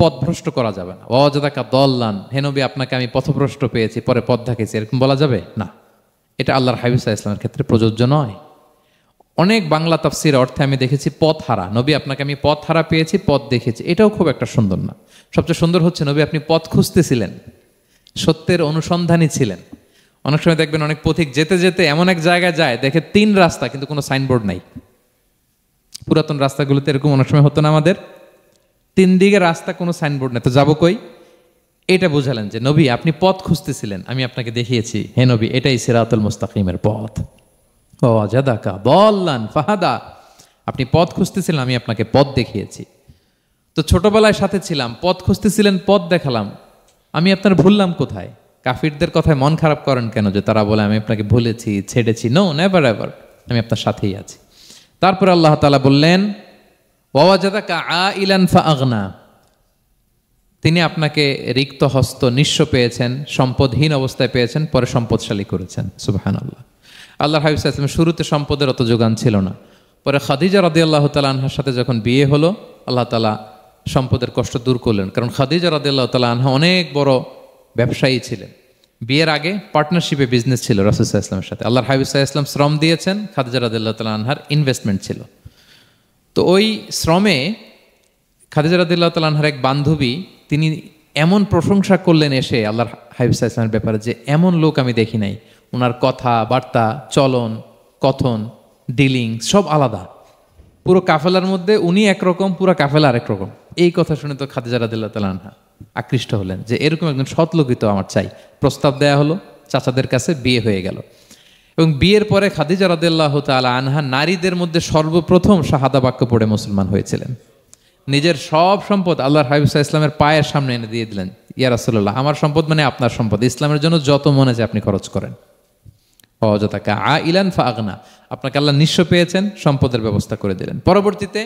পথভ্রষ্ট করা যাবে না। ওয়াজাদাকা দল্লান, হে নবী আপনাকে আমি পথভ্রষ্ট পেয়েছি, পরে পথ দেখাইছি, এরকম বলা যাবে না। এটা আল্লাহর হাবিব সাল্লাল্লাহু আলাইহি ওয়াসাল্লামের ক্ষেত্রে প্রযোজ্য নয়। অনেক বাংলা তাফসীর অর্থে আমি দেখেছি পথ হারা, নবী আপনাকে আমি পথ হারা পেয়েছি, পথ দেখেছি, এটাও খুব একটা সুন্দর না। সবচেয়ে সুন্দর হচ্ছে নবী আপনি পথ খুঁজতেছিলেন, সত্যের অনুসন্ধানী ছিলেন। অনেক সময় দেখবেন অনেক পথিক যেতে যেতে এমন এক জায়গায় যায়, দেখে 3 রাস্তা কিন্তু কোনো সাইনবোর্ড নাই। পুরাতন রাস্তাগুলোতে এরকম অনেক সময় হতো না আমাদের, 3 দিকে রাস্তা, কোনো সাইনবোর্ড নেই, তো যাবো কই? এটা বুঝালেন যে নবী আপনি পথ খুঁজতেছিলেন, আমি আপনাকে দেখিয়েছি, হে নবী এটাই সিরাতুল মুস্তাকিমের পথ। ওয়াজাদাকা দাল্লান ফাহাদা, আপনি পথ খুঁজতেছিলেন, আমি আপনাকে পথ দেখিয়েছি। তো ছোটবেলায় সাথে ছিলাম, পথ খুঁজতেছিলেন, পথ দেখালাম, আমি আপনার ভুললাম কোথায়? কাফিরদের কথায় মন খারাপ করেন কেন যে তারা বলে আমি আপনাকে ভুলেছি, ছেড়েছি? নো, নেভার এভার, আমি আপনার সাথেই আছি। তারপর আল্লাহ তাআলা বললেন, ওয়াজাদাকা আইলান ফাআগনা, তিনি আপনাকে রিক্ত হস্ত, নিঃস্ব পেয়েছেন, সম্পদহীন অবস্থায় পেয়েছেন, পরে সম্পদশালী করেছেন। সুবহানাল্লাহ। আল্লাহর হাবিব সাল্লাল্লাহু আলাইহি ওয়াসাল্লাম শুরুতে সম্পদের অত যোগান ছিল না, পরে খাদিজা রাদিয়াল্লাহু তাআলা আনহার সাথে যখন বিয়ে হলো, আল্লাহ তাআলা সম্পদের কষ্ট দূর করলেন, কারণ খাদিজা রাদিয়াল্লাহু তাআলা আনহা অনেক বড় ব্যবসায়ী ছিলেন। বিয়ের আগে পার্টনারশিপে বিজনেস ছিল রাসূল সাল্লাল্লাহু আলাইহি ওয়াসাল্লামের সাথে। আল্লাহর হাবিব সাল্লাল্লাহু আলাইহি ওয়াসাল্লাম শ্রম দিয়েছেন, খাদিজা রাদিয়াল্লাহু তাআলা আনহার ইনভেস্টমেন্ট ছিল। তো ওই শ্রমে খাদিজা রাদিয়াল্লাহু তাআলা আনহার এক বান্ধবী, তিনি এমন প্রশংসা করলেন এসে আল্লাহর হাবিব সাল্লাল্লাহু আলাইহি ওয়াসাল্লামের ব্যাপারে যে এমন লোক আমি দেখি নাই, ওনার কথা বার্তা, চলন, কথন, ডিলিং সব আলাদা। পুরো কাফেলার মধ্যে উনি একরকম, পুরো কাফেলা আরেক রকম। এই কথা শুনে তো খাদিজা রাদিয়াল্লাহু তাআলা আনহা আকৃষ্ট হলেন যে এরকম একজন সৎ লোকই তো আমার চাই। প্রস্তাব দেয়া হলো, চাচাদের কাছে বিয়ে হয়ে গেল। এবং বিয়ের পরে খাদিজা রাদিয়াল্লাহু তাআলা আনহা নারীদের মধ্যে সর্বপ্রথম শাহাদা বাক্য পড়ে মুসলমান হয়েছিলেন। নিজের সব সম্পদ আল্লাহর হাবিব সাল্লাল্লাহু আলাইহি ওয়াসাল্লামের পায়ের সামনে এনে দিয়ে দিলেন, ইয়া রাসূলুল্লাহ আমার সম্পদ মানে আপনার সম্পদ, ইসলামের জন্য যত মনে চায় আপনি খরচ করেন। ওয়াজাদাকা আইলান ফাআগনা, আপনাকে আল্লাহ নিঃস্ব পেয়েছেন, সম্পদের ব্যবস্থা করে দিলেন। পরবর্তীতে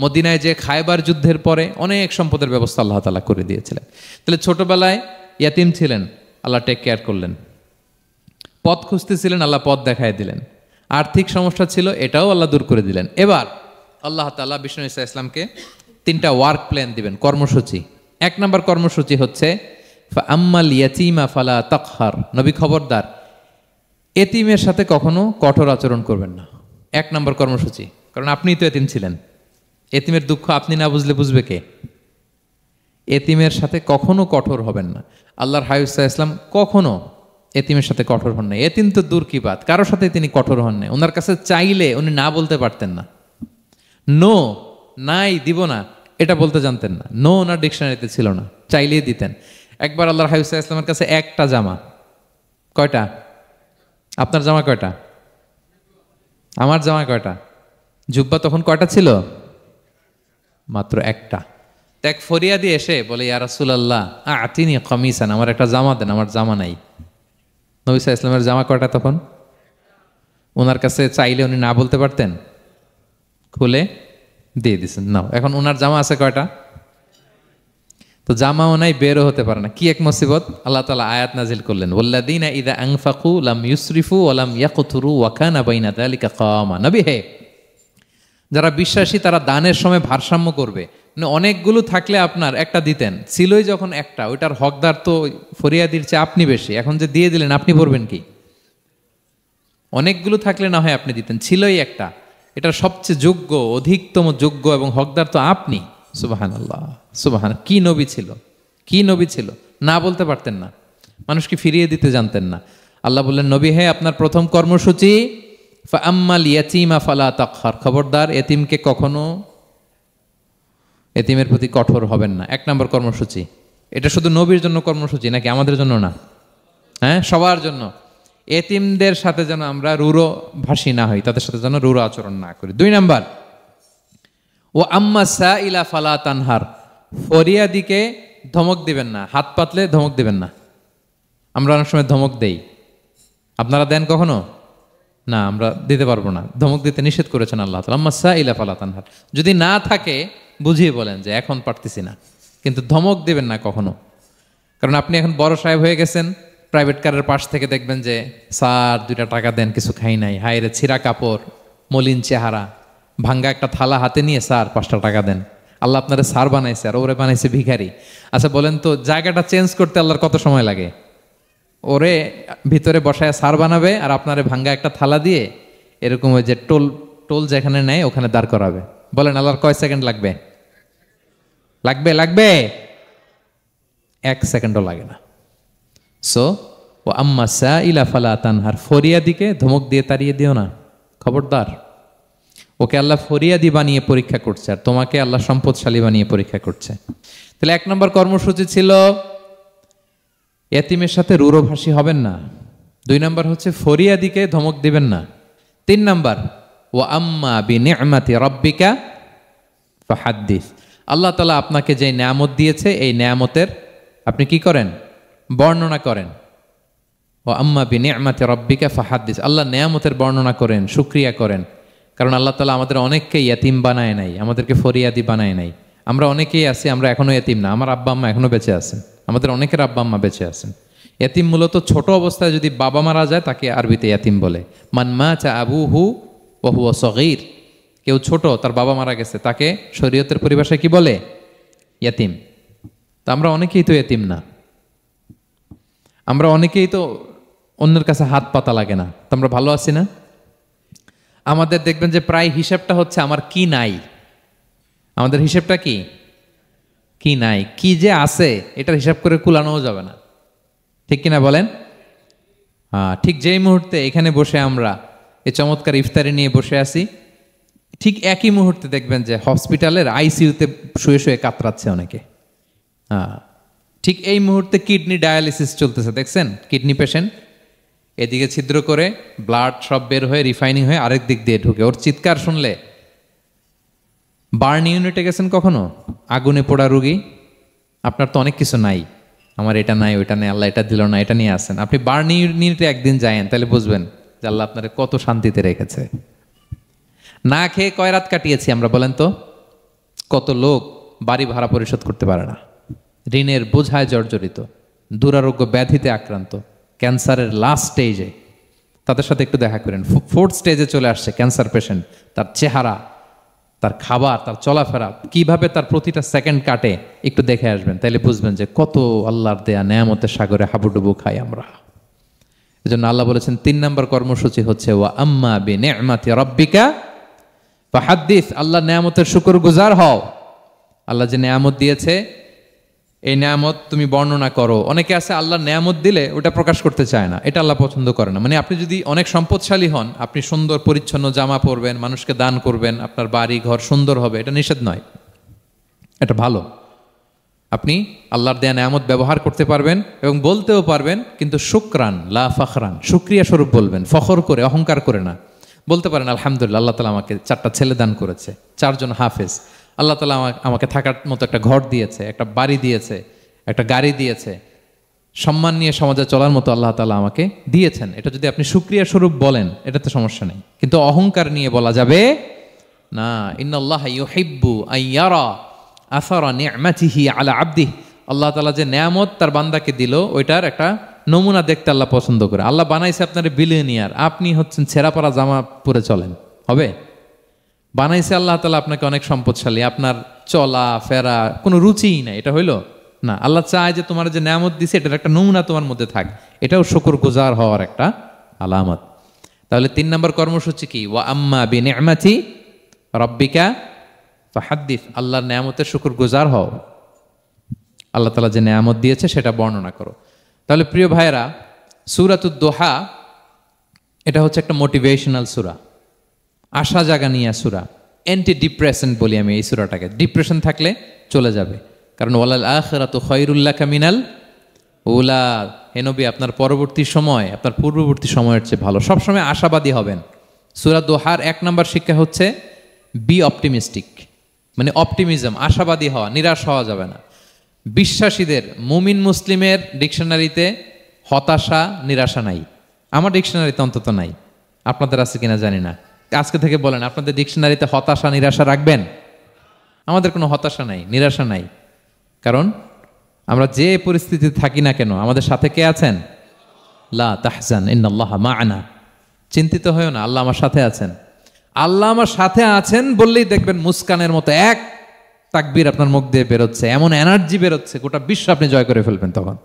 মদিনায় যে খায়বার যুদ্ধের পরে অনেক সম্পদের ব্যবস্থা আল্লাহ তাআলা করে দিয়েছিলেন। তাহলে ছোটবেলায় ইয়াতিম ছিলেন, আল্লাহ টেক কেয়ার করলেন। পথ খুঁজতেছিলেন, আল্লাহ পথ দেখায় দিলেন। আর্থিক সমস্যা ছিল, এটাও আল্লাহ দূর করে দিলেন। এবার আল্লাহ তাআলা বিষ্ণু ঈসা ইসলামকে 3টা ওয়ার্ক প্ল্যান দিবেন, কর্মসূচি। 1 নম্বর কর্মসূচি হচ্ছে আম্মাল ইয়াতীমা ফালা তাকহার, নবী খবরদার এতিমের সাথে কখনো কঠোর আচরণ করবেন না। 1 নম্বর কর্মসূচি, কারণ আপনিই তো এতিম ছিলেন। এতিমের দুঃখ আপনি না বুঝলে বুঝবে কে? এতিমের সাথে কখনো কঠোর হবেন না। আল্লাহর হাবিব সাল্লাল্লাহু আলাইহি ওয়াসাল্লাম কখনো এতিমের সাথে কঠোর হন না। এতিম তো দূর কি বাত, কারোর সাথে তিনি কঠোর হন না। ওনার কাছে চাইলে উনি না বলতে পারতেন না। নো, নাই, দিব না, এটা বলতে জানতেন না। নো ওনার ডিকশনারিতে ছিল না, চাইলেই দিতেন। একবার আল্লাহর হাবিব সাল্লাল্লাহু আলাইহি ওয়াসাল্লামের কাছে একটা জামা, কয়টা? আপনার জামা কয়টা? আমার জামা কয়টা? জুব্বা তখন কয়টা ছিল? মাত্র একটা। এক ফরিয়াদি এসে বলে, ইয়া রাসূলুল্লাহ আতিনি কামিসান, আমার একটা জামা দেন, আমার জামা নাই। নবী সাল্লাল্লাহু আলাইহি ওয়াসাল্লামের জামা কয়টা তখন? ওনার কাছে চাইলে উনি না বলতে পারতেন, খুলে দিয়ে দিছেন, নাও। এখন ওনার জামা আছে কয়টা? তো জামাও নাই, বেরও হতে পারে না। কি এক মুসিবত! আল্লাহ তাআলা আয়াত নাজিল করলেন, ওয়াল্লাযীনা ইযা আনফাকু লাম ইউসরিফু ওয়া লাম ইয়াকতুরু ওয়া কানা বাইনা যালিকা কাওয়ামা। নবী হে, যারা বিশ্বাসী তারা দানের সময় ভারসাম্য করবে। মানে অনেকগুলো থাকলে আপনার একটা দিতেন, ছিলই যখন একটা, ওইটার হকদার তো ফরিয়াদির চেয়ে আপনি বেশি। এখন যে দিয়ে দিলেন, আপনি পড়বেন কি? অনেকগুলো থাকলে না হয় আপনি দিতেন, ছিলই একটা, এটার সবচেয়ে যোগ্য, অধিকতম যোগ্য এবং হকদার তো আপনি। সুবহানাল্লাহ, সুবহান। কি নবী ছিল, কি নবী ছিল! না বলতে পারতেন না, মানুষকে ফিরিয়ে দিতে জানতেন না। আল্লাহ বললেন, নবী হে, আপনার প্রথম কর্মসূচি ফাআম্মাল ইয়াতীমা ফালা তাকহার, খবরদার এতিমকে কখনো, এতিমের প্রতি কঠোর হবেন না। 1 নম্বর কর্মসূচি। এটা শুধু নবীর জন্য কর্মসূচি নাকি আমাদের জন্য না? হ্যাঁ, সবার জন্য। এতিমদের সাথে যেন আমরা রূঢ় ভাষী না হই, তাদের সাথে যেন রূঢ় আচরণ না করি। 2 নাম্বার, ও আম্মা সাইলা ফালা তানহার, ফরিয়াদিকে ধমক দিবেন না, হাত পাতলে ধমক দিবেন না। আমরা অনেক সময় ধমক দেই, আপনারা দেন কখনো? না, আমরা দিতে পারবো না, ধমক দিতে নিষেধ করেছেন আল্লাহ তাআলা। আম্মা সাইলা ফালা তানহার, যদি না থাকে বুঝিয়ে বলেন যে এখন পারতেছি না, কিন্তু ধমক দিবেন না কখনো। কারণ আপনি এখন বড় সাহেব হয়ে গেছেন, প্রাইভেট কারের পাশ থেকে দেখবেন যে স্যার 2টা টাকা দেন, কিছু খাই নাই, হায়রে ছিঁড়া কাপড়, মলিন চেহারা, ভাঙ্গা একটা থালা হাতে নিয়ে, স্যার 5টা টাকা দেন। আল্লাহ আপনারে স্যার বানাইছে আর ওরে বানাইছে ভিখারি। আচ্ছা বলেন তো, জায়গাটা চেঞ্জ করতে আল্লাহর কত সময় লাগে? ওরে ভিতরে বসায় স্যার বানাবে আর আপনারে ভাঙ্গা একটা থালা দিয়ে এরকম ওই যে টোল টোল যেখানে নেয় ওখানে দাঁড় করাবে। বলেন আল্লাহর কয় সেকেন্ড লাগবে? লাগবে? 1 সেকেন্ডও লাগে না। সো ও আম্মা সাইলা ফালা তানহার, ফরিয়াদিকে ধমক দিয়ে তাড়িয়ে দিও না, খবরদার। ওকে আল্লাহ ফরিয়াদি বানিয়ে পরীক্ষা করছে, আর তোমাকে আল্লাহ সম্পদশালী বানিয়ে পরীক্ষা করছে। তাহলে 1 নম্বর কর্মসূচি ছিল এতিমের সাথে রূঢ়ভাষী হবেন না। 2 নম্বর হচ্ছে ফরিয়াদিকে ধমক দিবেন না। 3 নম্বর, ও আম্মা বিনিআমাতি রাব্বিকা ফাহাদ্দিস, আল্লাহ তাআলা আপনাকে যে নেয়ামত দিয়েছে এই নেয়ামতের আপনি কি করেন? বর্ণনা করেন। ও আম্মা বিনিআমাতি রাব্বিকা ফাহাদ্দিস, আল্লাহ নেয়ামতের বর্ণনা করেন, শুকরিয়া করেন। কারণ আল্লাহ তাআলা আমাদের অনেককে ইয়তিম বানায় নাই, আমাদেরকে ফরিয়াদি বানায় নাই। আমরা অনেকেই আছি, আমরা এখনো ইয়তিম না, আমার আব্বা আম্মা এখনো বেঁচে আছেন, আমাদের অনেকের আব্বা আম্মা বেঁচে আছেন। ইয়তিম মূলত ছোট অবস্থায় যদি বাবা মারা যায় তাকে আরবিতে ইয়তিম বলে। মান মাতা আবুহু ওয়া হুয়া সগীর, কেউ ছোট, তার বাবা মারা গেছে, তাকে শরীয়তের পরিভাষায় কি বলে? ইয়তিম। তা আমরা অনেকেই তো ইয়তিম না, আমরা অনেকেই তো অন্যের কাছে হাত পাতা লাগে না, তো আমরা ভালো আছি না? আমাদের দেখবেন যে প্রায় হিসাবটা হচ্ছে আমার কি নাই, আমাদের হিসাবটা কি? কি নাই, কি যে আছে এটার হিসাব করে কুলানোও যাবে না, ঠিক কিনা বলেন? ঠিক যেই মুহূর্তে এখানে বসে আমরা এই চমৎকার ইফতারি নিয়ে বসে আছি, ঠিক একই মুহূর্তে দেখবেন যে হসপিটালের আইসিইউতে শুয়ে শুয়ে কাতরাচ্ছে অনেকে। ঠিক এই মুহূর্তে কিডনি ডায়ালিসিস চলতেছে, দেখছেন? কিডনি পেশেন্ট এদিকে ছিদ্র করে ব্লাড সব বের হয়ে রিফাইনিং হয়ে আরেক দিক দিয়ে ঢুকে, ওর চিৎকার শুনলে। বার্ন ইউনিটে গেছেন কখনো? আগুনে পোড়া রুগী, আপনার তো অনেক কিছু নাই, আমার এটা নাই ওইটা নেই, আল্লাহ এটা দিল না, এটা নিয়ে আসেন। আপনি বার্ন ইউনিটে একদিন যায়েন, তাহলে বুঝবেন যে আল্লাহ আপনার কত শান্তিতে রেখেছে। না খেয়ে কয় রাত কাটিয়েছি আমরা, বলেন তো? কত লোক বাড়ি ভাড়া পরিশোধ করতে পারে না, ঋণের বোঝায় জর্জরিত, দুরারোগ্য ব্যাধিতে আক্রান্ত, ক্যান্সারের লাস্ট স্টেজে, তাদের সাথে একটু দেখা করেন। ফোর্থ স্টেজে চলে আসছে ক্যান্সার পেশেন্ট, তার চেহারা, তার খাবার, তার চলাফেরা, কিভাবে তার প্রতিটা সেকেন্ড কাটে, একটু দেখে আসবেন, তাইলে বুঝবেন যে কত আল্লাহর দেয়া নেয়ামতের সাগরে হাবুডুবু খাই আমরা। এজন্য আল্লাহ বলেছেন 3 নম্বর কর্মসূচি হচ্ছে ওয়া আম্মা বিনি'মাতি রাব্বিকা ফাহাদ্দিস, আল্লাহর নেয়ামতের শুকরগুজার হও। আল্লাহ যে নেয়ামত দিয়েছে এই নেয়ামত তুমি বর্ণনা করো। অনেকে আছে আল্লাহর নেয়ামত দিলে ওটা প্রকাশ করতে চায় না, এটা আল্লাহ পছন্দ করে না। মানে আপনি যদি অনেক সম্পদশালী হন, আপনি সুন্দর পরিচ্ছন্ন জামা পরবেন, মানুষকে দান করবেন, আপনার বাড়ি ঘর সুন্দর হবে, এটা নিষেধ নয়, এটা ভালো। আপনি আল্লাহর দেয়া নেয়ামত ব্যবহার করতে পারবেন এবং বলতেও পারবেন, কিন্তু শুকরান লা ফখরান, শুকরিয়া স্বরূপ বলবেন, ফখর করে অহংকার করে না। বলতে পারেন আলহামদুলিল্লাহ, আল্লাহ তাআলা আমাকে 4টা ছেলে দান করেছে, 4 জন হাফেজ, আল্লাহ তাআলা আমাকে থাকার মতো একটা ঘর দিয়েছে, একটা বাড়ি দিয়েছে, একটা গাড়ি দিয়েছে, সম্মান নিয়ে সমাজে চলার মতো আল্লাহ তাআলা আমাকে দিয়েছেন। এটা যদি আপনি শুকরিয়া স্বরূপ বলেন, এটাতে সমস্যা নেই, কিন্তু অহংকার নিয়ে বলা যাবে না। ইন্নাল্লাহা ইউহিব্বু আইয়ারা আসারা নি'মাতিহি আলা আবদিহি, আল্লাহ তাআলা যে নেয়ামত তার বান্দাকে দিল ওইটার একটা নমুনা দেখতে আল্লাহ পছন্দ করে। আল্লাহ বানাইছে আপনার বিলিয়নিয়ার, আপনি হচ্ছেন ছেঁড়াপাড়া জামা পরে চলেন, হবে? বানাইছে আল্লাহ তাআলা আপনাকে অনেক সম্পদশালী, আপনার চলা ফেরা কোনো রুচিই নাই, এটা হইল না। আল্লাহ চায় যে তোমার যে নেয়ামত দিছে এটার একটা নমুনা তোমার মধ্যে থাক, এটাও শুকরগুজার হওয়ার একটা আলামত। তাহলে 3 নম্বর কর্মসূচি কি? ওয়া আম্মা বিনি'মাতি রাব্বিকা ফাহাদ্দিস, আল্লাহর নেয়ামতের শুকরগুজার হও, আল্লাহ তাআলা যে নেয়ামত দিয়েছে সেটা বর্ণনা করো। তাহলে প্রিয় ভাইয়েরা, সূরাতুদ দোহা এটা হচ্ছে একটা মোটিভেশনাল সূরা, আশা জাগানিয়া সূরা, অ্যান্টি ডিপ্রেশন বলি আমি এই সূরাটাকে। ডিপ্রেশন থাকলে চলে যাবে, কারণ ওয়ালাল আখিরাতু খায়রুল লাকা মিনাল উলা, হে নবী আপনার পরবর্তী সময় আপনার পূর্ববর্তী সময়ের চেয়ে ভালো। সবসময় আশাবাদী হবেন। সূরা দোহার 1 নম্বর শিক্ষা হচ্ছে বি অপটিমিস্টিক, মানে অপটিমিজম, আশাবাদী হওয়া, নিরাশ হওয়া যাবে না। বিশ্বাসীদের, মুমিন মুসলিমের ডিকশনারিতে হতাশা নিরাশা নাই, আমার ডিকশনারিতে অন্তত নাই, আপনাদের আছে কিনা জানি না। আজকে থেকে বলেন আপনাদের ডিকশনারিতে হতাশা নিরাশা রাখবেন? আমাদের কোনো হতাশা নাই, নিরাশা নাই, কারণ আমরা যে পরিস্থিতিতে থাকি না কেন আমাদের সাথে কে আছেন? লা তাহজান ইন্নাল্লাহা মা'ানা, চিন্তিত হয়েও না, আল্লাহ আমার সাথে আছেন। আল্লাহ আমার সাথে আছেন বললেই দেখবেন মুস্কানের মতো এক তাকবীর আপনার মুখ দিয়ে বেরোচ্ছে, এমন এনার্জি বেরোচ্ছে, গোটা বিশ্ব আপনি জয় করে ফেলবেন তখন।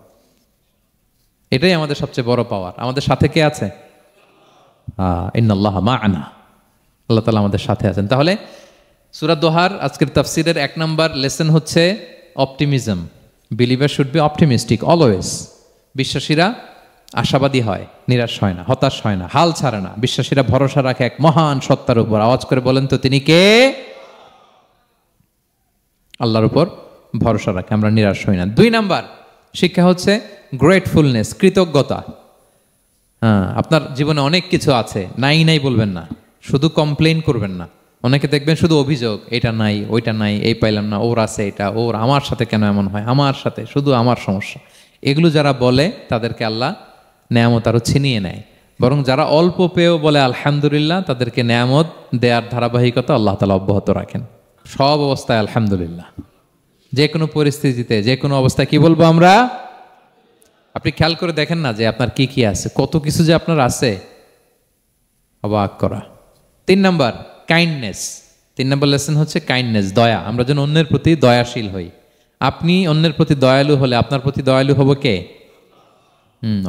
এটাই আমাদের সবচেয়ে বড় পাওয়ার। আমাদের সাথে কে আছে? ইন্নাল্লাহা মা'ানা, আল্লাহ তাআলা আমাদের সাথে আছেন। তাহলে সূরা দোহার আজকের তাফসীরের 1 নম্বর লেসন হচ্ছে optimism. Believer should be optimistic always. বিশ্বাসীরা আশাবাদী হয়, নিরাশ হয় না, হতাশ হয় না, হাল ছাড়ে না। বিশ্বাসীরা ভরসা রাখে এক মহান সত্তার উপর। আওয়াজ করে বলেন তো তিনি কে? আল্লাহর উপর ভরসা রাখে, আমরা নিরাশ হই না। 2 নাম্বার শিক্ষা হচ্ছে গ্রেটফুলনেস, কৃতজ্ঞতা। আপনার জীবনে অনেক কিছু আছে, নাই নাই বলবেন না, শুধু কমপ্লেইন করবেন না। অনেকে দেখবেন শুধু অভিযোগ, এটা নাই ওইটা নাই, এই পাইলাম না, ওর আছে এটা, ওর, আমার সাথে কেন এমন হয়, আমার সাথে শুধু আমার সমস্যা। এগুলো যারা বলে তাদেরকে আল্লাহ নেয়ামত আরো ছিনিয়ে নেয়। বরং যারা অল্প পেয়েও বলে আলহামদুলিল্লাহ, তাদেরকে নেয়ামত দেওয়ার ধারাবাহিকতা আল্লাহ তাআলা অব্যাহত রাখেন। সব অবস্থায় আলহামদুলিল্লাহ, যে কোনো পরিস্থিতিতে, যে কোনো অবস্থায় কি বলবো আমরা? আপনি খেয়াল করে দেখেন না যে আপনার কি কি আছে, কত কিছু যে আপনার আছে, অবাক করা। 3 নাম্বার কাইন্ডনেস। 3 নম্বর লেসন হচ্ছে কাইন্ডনেস, দয়া। আমরা যেন অন্যের প্রতি দয়াশীল হই। আপনি অন্যের প্রতি দয়ালু হলে আপনার প্রতি দয়ালু হবো কে?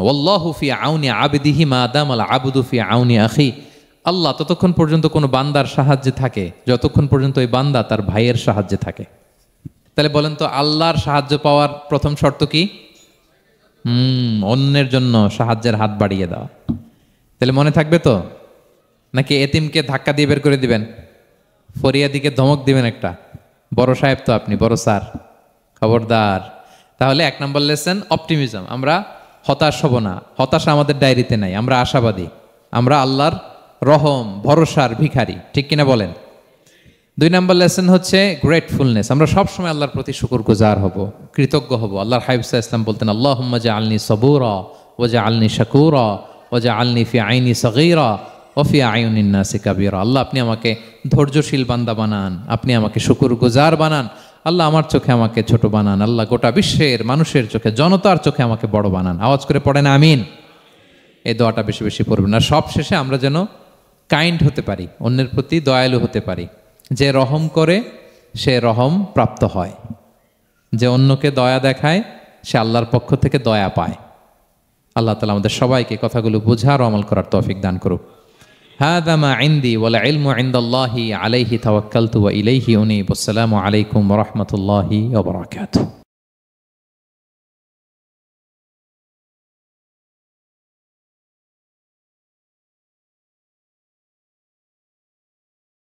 ওয়াল্লাহু ফি আউনি আবদিহি মা দামাল আবদু ফি আউনি আখি। আল্লাহ ততক্ষণ পর্যন্ত কোনো বান্দার সাহায্যে থাকে যতক্ষণ পর্যন্ত ওই বান্দা তার ভাইয়ের সাহায্যে থাকে। তাহলে বলেন তো, আল্লাহর সাহায্য পাওয়ার প্রথম শর্ত কি? অন্যের জন্য সাহায্যের হাত বাড়িয়ে দেওয়া। তাহলে মনে থাকবে তো? নাকি এতিমকে ধাক্কা দিয়ে বের করে দিবেন? ফরিয়াদিকে ধমক দিবেন একটা? বড় সাহেব তো আপনি, বড় স্যার, খবরদার। তাহলে 1 নম্বর লেসন অপটিমিজম। আমরা হতাশ হব না, হতাশা আমাদের ডায়েরিতে নাই, আমরা আশাবাদী, আমরা আল্লাহর রহম ভরসার ভিখারি, ঠিক কিনা বলেন? 2 নম্বর লেসন হচ্ছে গ্রেটফুলনেস। আমরা সবসময় আল্লাহর প্রতি শুকরগুজার হব, কৃতজ্ঞ হব। আল্লাহর হাবিব সাল্লাল্লাহু আলাইহি ওয়াসাল্লাম বলতেন, আল্লাহুম্মা জাআলনি সাবুরা ওয়া জাআলনি শাকুরা ওয়া জাআলনি ফি আইনি সগীরা ওয়া ফি আয়ুনিন নাসি কাবীরা। আল্লাহ আপনি আমাকে ধৈর্যশীল বান্দা বানান, আপনি আমাকে শুকরগুজার বানান। আল্লাহ আমার চোখে আমাকে ছোট বানান, আল্লাহ গোটা বিশ্বের মানুষের চোখে, জনতার চোখে আমাকে বড় বানান। আওয়াজ করে পড়েন আমিন। এই দোয়াটা বেশি বেশি পড়বেন। আর সব শেষে আমরা যেন কাইন্ড হতে পারি, অন্যের প্রতি দয়ালু হতে পারি। যে রহম করে সে রহম প্রাপ্ত হয়, যে অন্যকে দয়া দেখায় সে আল্লাহর পক্ষ থেকে দয়া পায়। আল্লাহ তাআলা আমাদের সবাইকে কথাগুলো বোঝার ও আমল করার তৌফিক দান করুক। হাযা মা ইনদি ওয়াল ইলমু ইনদাল্লাহি আলাইহি তাওয়াক্কালতু ওয়া ইলাইহি উনীব। আসসালামু আলাইকুম ওয়া রাহমাতুল্লাহি ওয়া বারাকাতুহু।